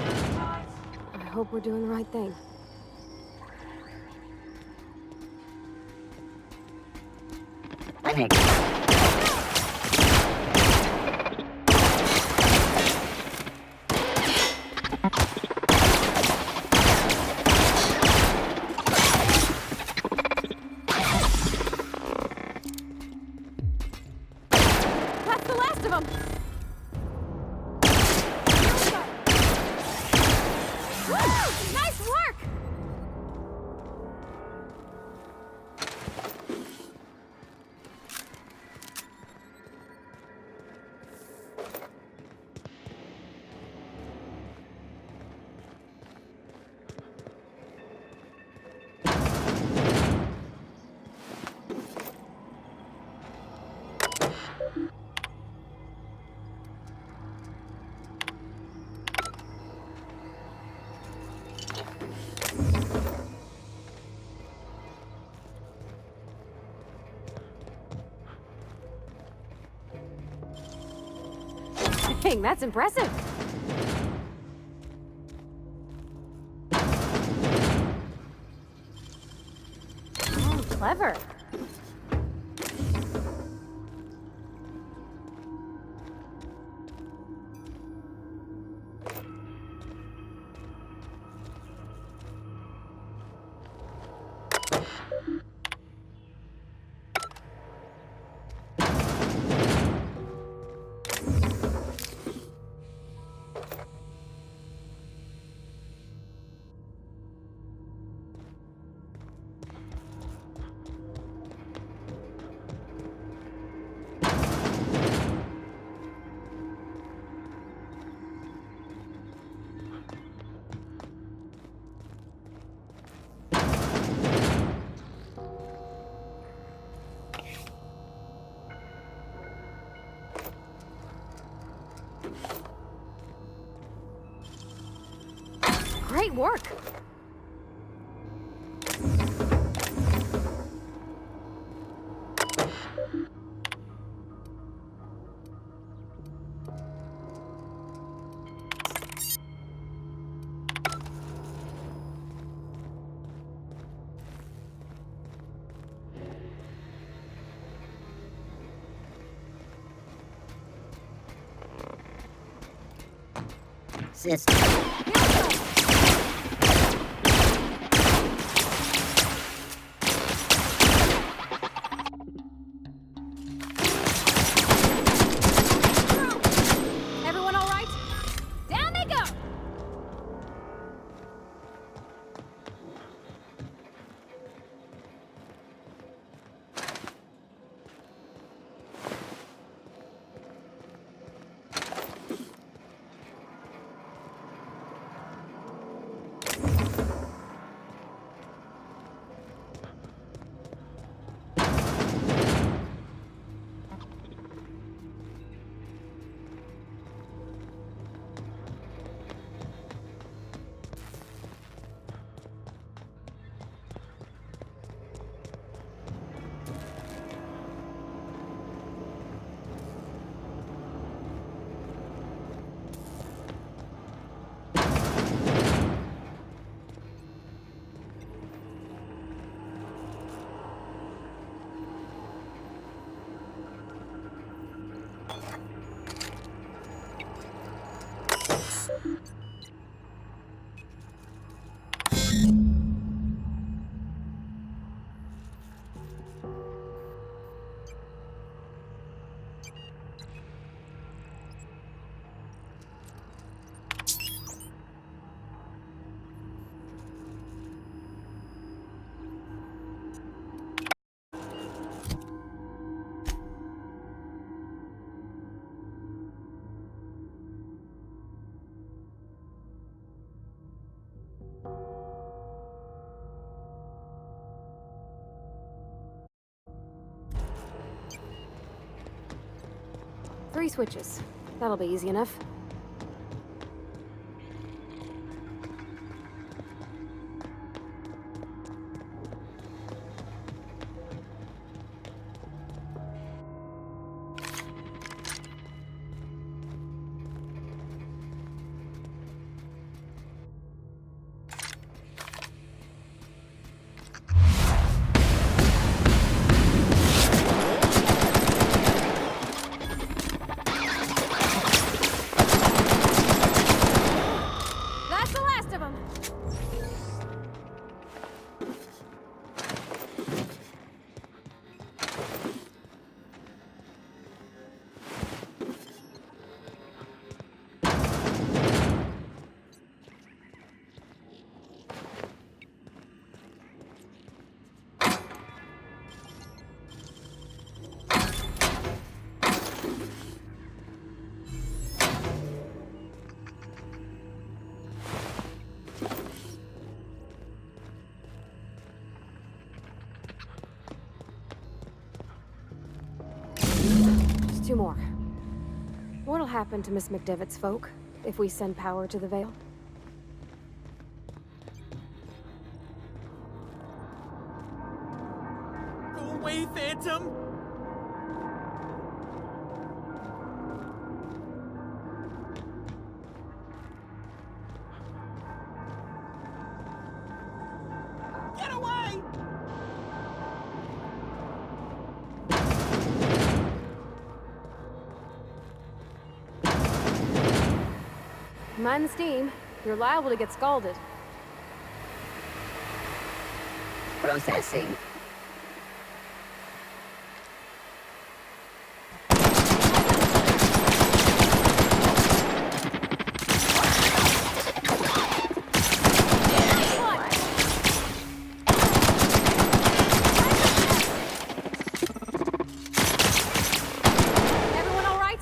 I hope we're doing the right thing. That's the last of them! Woo! Nice work! Dang, that's impressive. Oh, clever. Great work. Sister. Everyone all right? Down they go! Three switches. That'll be easy enough. two more. What'll happen to Miss McDevitt's folk if we send power to the Vale? Go away, Phantom! Get away! Mind the steam. You're liable to get scalded. Processing. Everyone all right?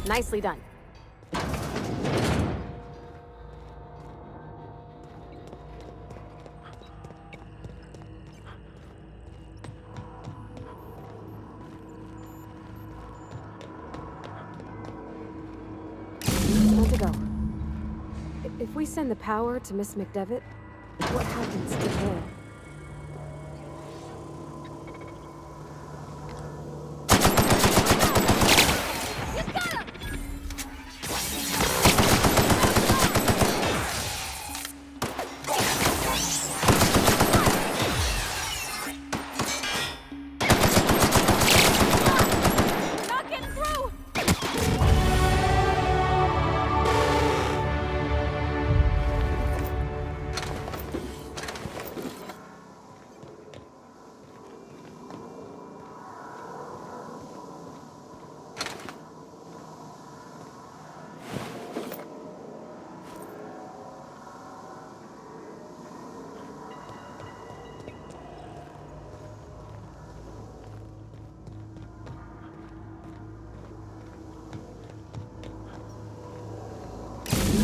Nicely done. One to go. If we send the power to Miss McDevitt, what happens to her? Not getting through!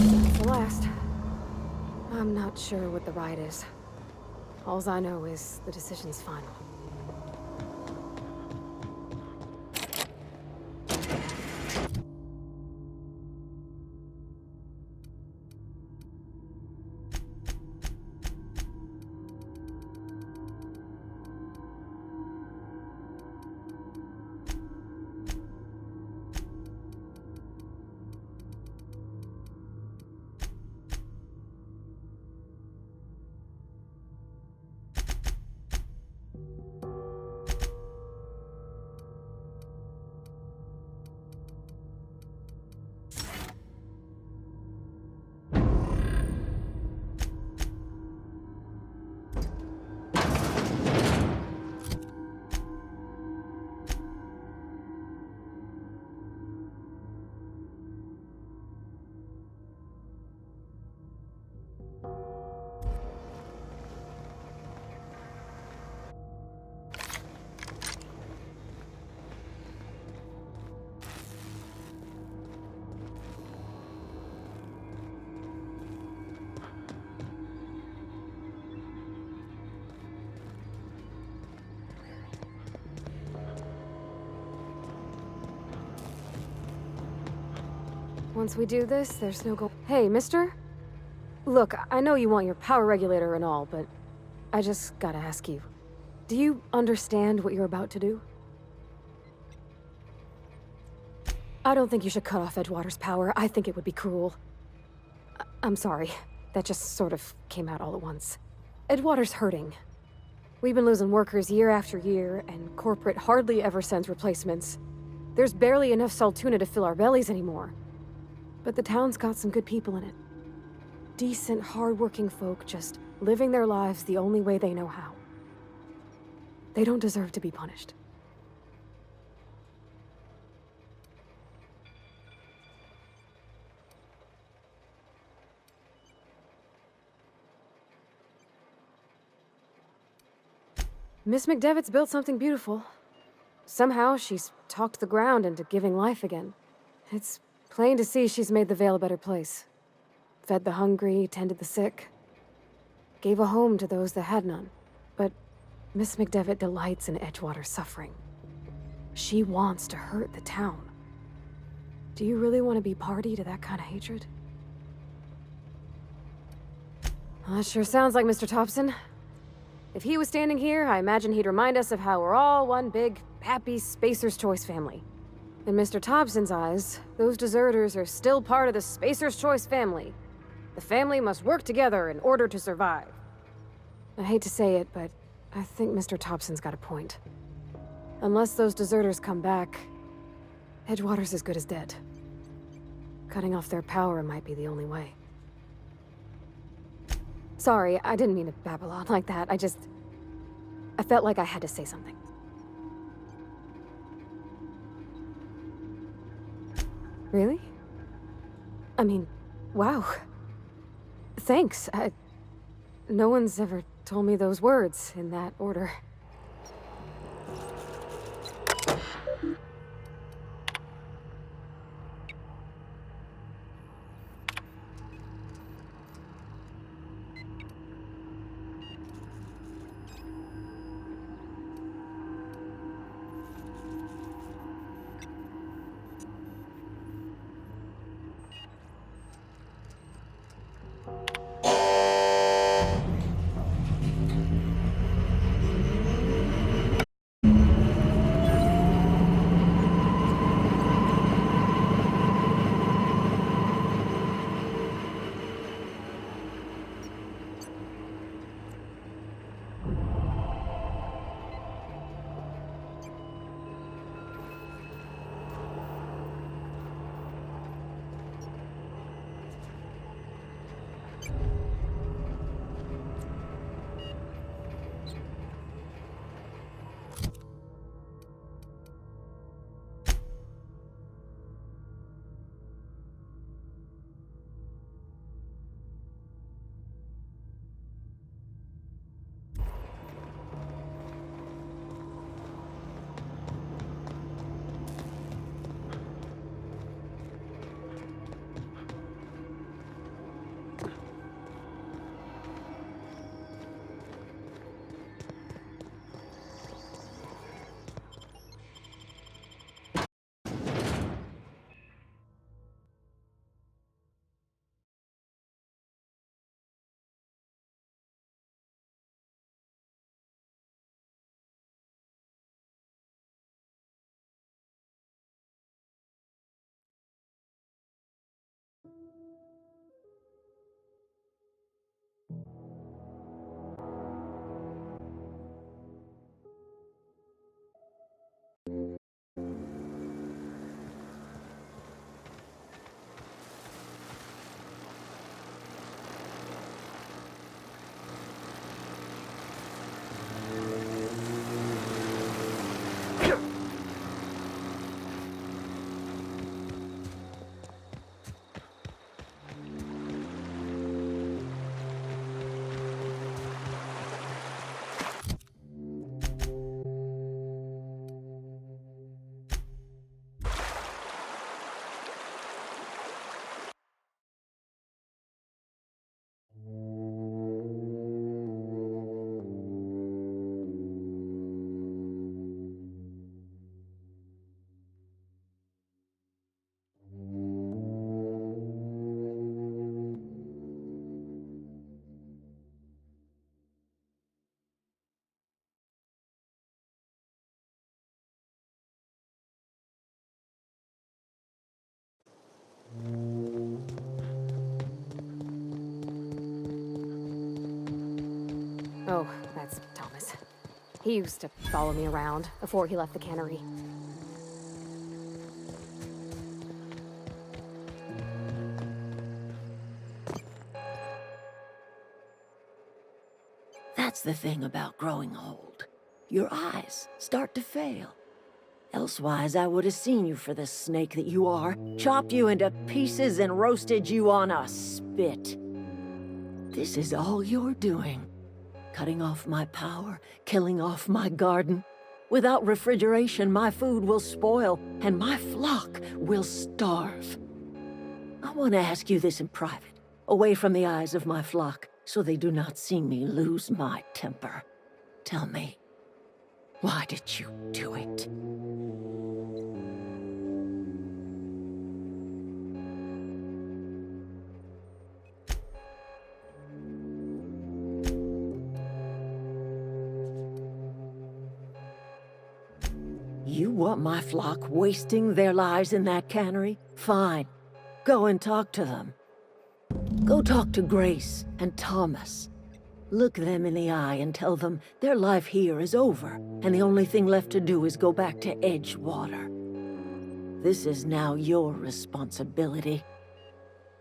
That's the last. I'm not sure what the right is. Alls I know is the decision's final. Once we do this, there's no go. Hey, mister? Look, I know you want your power regulator and all, but I just gotta ask you. Do you understand what you're about to do? I don't think you should cut off Edgewater's power. I think it would be cruel. I'm sorry. That just sort of came out all at once. Edgewater's hurting. We've been losing workers year after year, and corporate hardly ever sends replacements. There's barely enough Saltuna to fill our bellies anymore. But the town's got some good people in it. Decent, hard-working folk just living their lives the only way they know how. They don't deserve to be punished. Miss McDevitt's built something beautiful. Somehow, she's talked the ground into giving life again. It's plain to see she's made the Vale a better place. Fed the hungry, tended the sick. Gave a home to those that had none. But Miss McDevitt delights in Edgewater's suffering. She wants to hurt the town. Do you really want to be party to that kind of hatred? Well, that sure sounds like Mr. Thompson. If he was standing here, I imagine he'd remind us of how we're all one big, happy Spacer's Choice family. In Mr. Thompson's eyes, those deserters are still part of the Spacer's Choice family. The family must work together in order to survive. I hate to say it, but I think Mr. Thompson's got a point. Unless those deserters come back, Edgewater's as good as dead. Cutting off their power might be the only way. Sorry, I didn't mean to babble on like that. I felt like I had to say something. Really? I mean, wow. Thanks. No one's ever told me those words in that order. Oh, that's Thomas. He used to follow me around before he left the cannery. That's the thing about growing old. Your eyes start to fail. Elsewise, I would have seen you for the snake that you are, chopped you into pieces and roasted you on a spit. This is all you're doing. Cutting off my power, killing off my garden. Without refrigeration, my food will spoil, and my flock will starve. I want to ask you this in private, away from the eyes of my flock, so they do not see me lose my temper. Tell me, why did you do it? You want my flock wasting their lives in that cannery? Fine. Go and talk to them. Go talk to Grace and Thomas. Look them in the eye and tell them their life here is over, and the only thing left to do is go back to Edgewater. This is now your responsibility.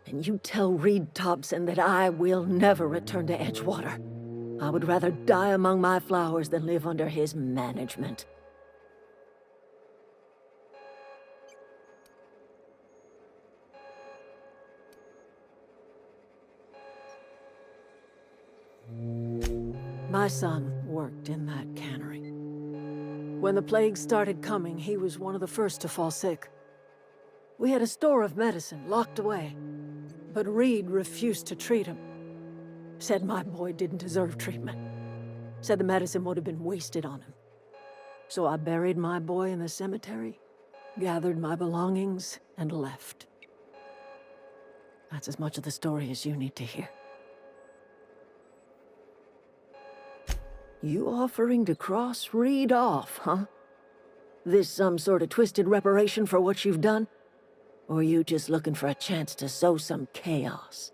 And you tell Reed Thompson that I will never return to Edgewater. I would rather die among my flowers than live under his management. My son worked in that cannery. When the plague started coming, he was one of the first to fall sick. We had a store of medicine locked away, but Reed refused to treat him. Said my boy didn't deserve treatment. Said the medicine would have been wasted on him. So I buried my boy in the cemetery, gathered my belongings, and left. That's as much of the story as you need to hear. You offering to cross Reed off, huh? This some sort of twisted reparation for what you've done? Or you just looking for a chance to sow some chaos?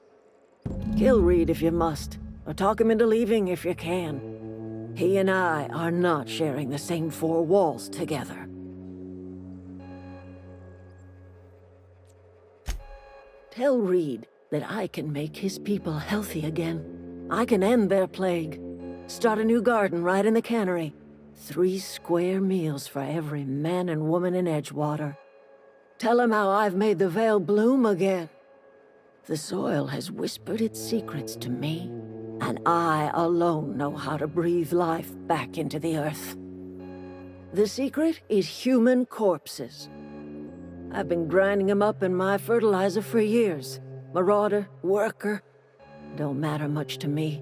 Kill Reed if you must, or talk him into leaving if you can. He and I are not sharing the same four walls together. Tell Reed that I can make his people healthy again. I can end their plague. Start a new garden right in the cannery. 3 square meals for every man and woman in Edgewater. Tell him how I've made the Vale bloom again. The soil has whispered its secrets to me, and I alone know how to breathe life back into the earth. The secret is human corpses. I've been grinding them up in my fertilizer for years. Marauder, worker, don't matter much to me.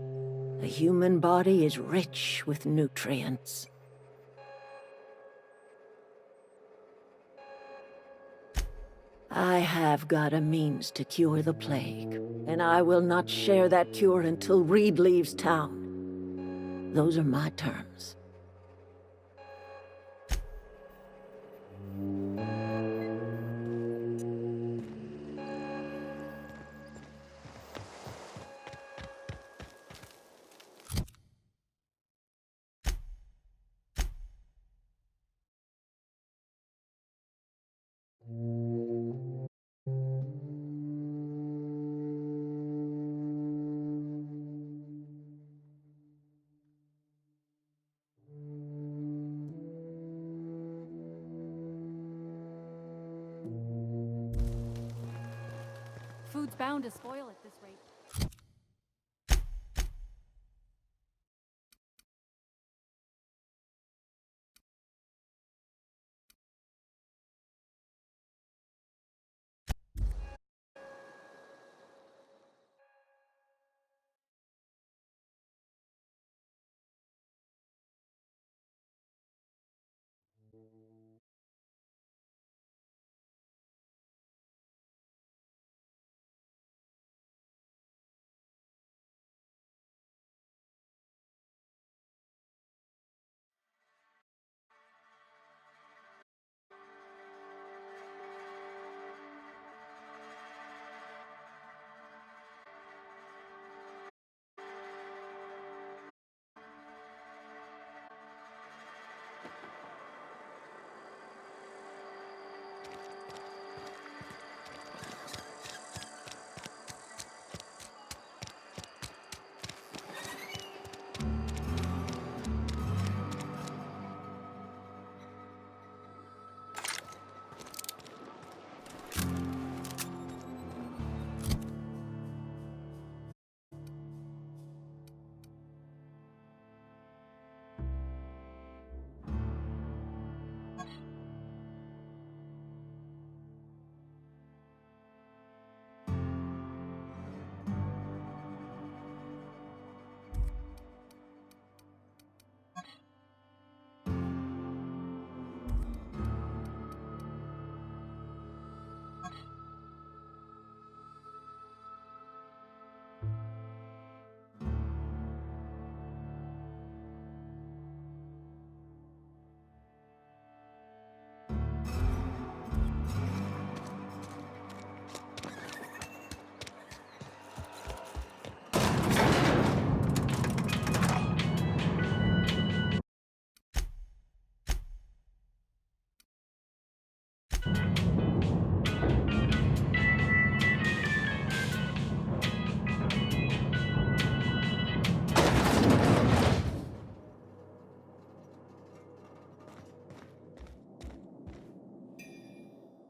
The human body is rich with nutrients. I have got a means to cure the plague, and I will not share that cure until Reed leaves town. Those are my terms. Food's bound to spoil at this rate.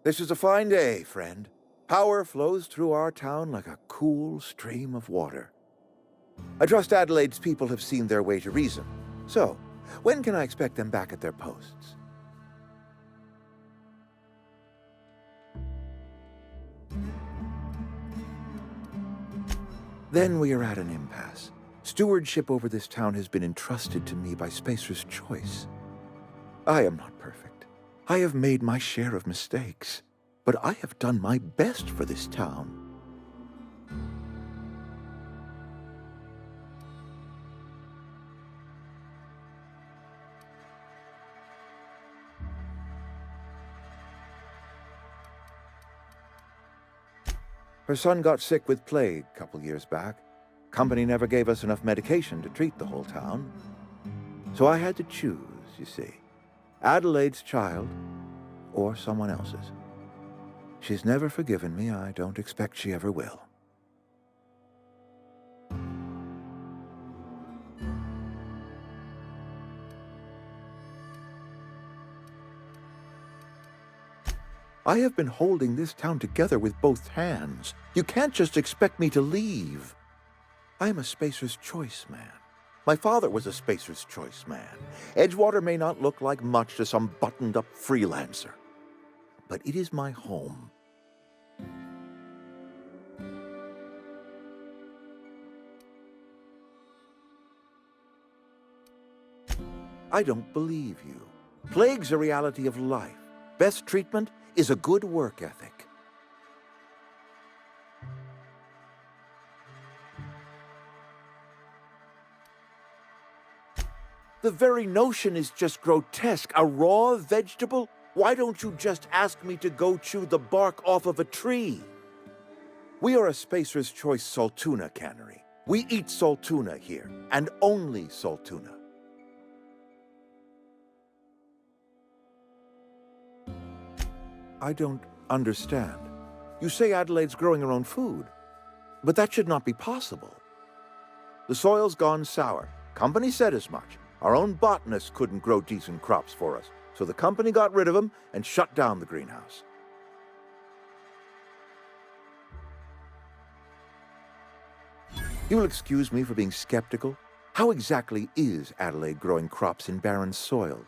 This is a fine day, friend. Power flows through our town like a cool stream of water. I trust Adelaide's people have seen their way to reason. So, when can I expect them back at their posts? Then we are at an impasse. Stewardship over this town has been entrusted to me by Spacer's Choice. I am not perfect. I have made my share of mistakes, but I have done my best for this town. Her son got sick with plague a couple years back. Company never gave us enough medication to treat the whole town. So I had to choose, you see. Adelaide's child or someone else's. She's never forgiven me. I don't expect she ever will. I have been holding this town together with both hands. You can't just expect me to leave. I am a Spacer's Choice man. My father was a Spacer's Choice man. Edgewater may not look like much to some buttoned-up freelancer, but it is my home. I don't believe you. Plague's a reality of life. Best treatment is a good work ethic. The very notion is just grotesque. A raw vegetable? Why don't you just ask me to go chew the bark off of a tree? We are a Spacer's Choice Saltuna cannery. We eat saltuna here, and only saltuna. I don't understand. You say Adelaide's growing her own food, but that should not be possible. The soil's gone sour. Company said as much. Our own botanists couldn't grow decent crops for us, so the company got rid of them and shut down the greenhouse. You will excuse me for being skeptical. How exactly is Adelaide growing crops in barren soil?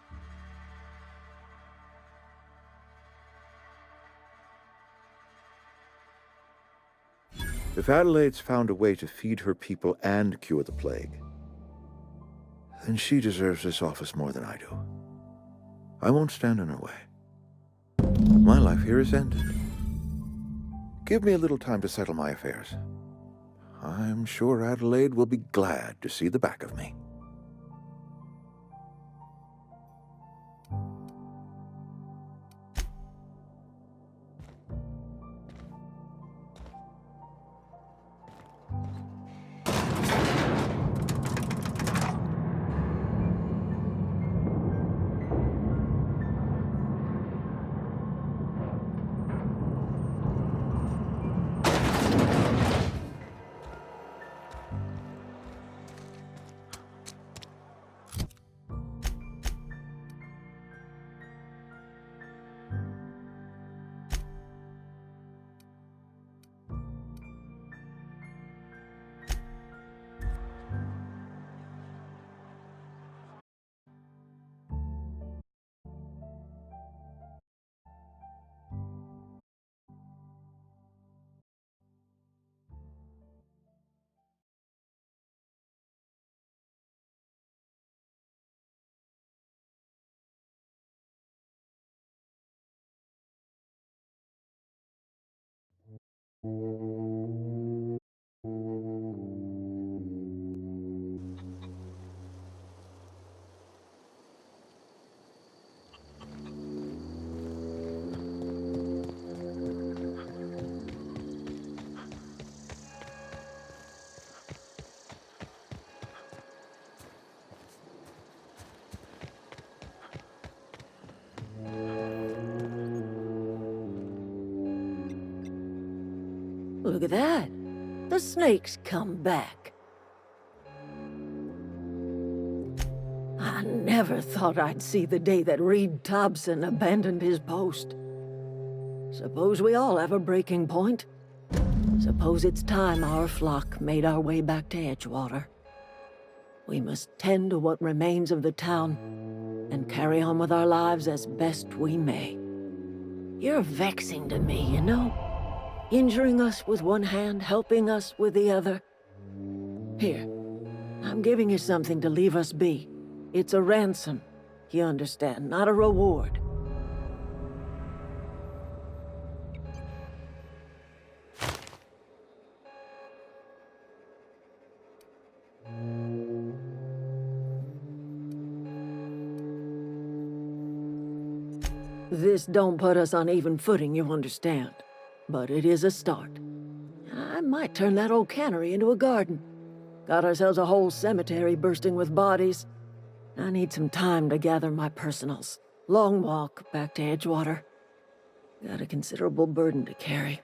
If Adelaide's found a way to feed her people and cure the plague, then she deserves this office more than I do. I won't stand in her way. My life here is ended. Give me a little time to settle my affairs. I'm sure Adelaide will be glad to see the back of me. Look at that. The snake's come back. I never thought I'd see the day that Reed Thompson abandoned his post. Suppose we all have a breaking point. Suppose it's time our flock made our way back to Edgewater. We must tend to what remains of the town and carry on with our lives as best we may. You're vexing to me, you know? Injuring us with one hand, helping us with the other. Here, I'm giving you something to leave us be. It's a ransom, you understand, not a reward. This don't put us on even footing, you understand. But it is a start. I might turn that old cannery into a garden. Got ourselves a whole cemetery bursting with bodies. I need some time to gather my personals. Long walk back to Edgewater. Got a considerable burden to carry.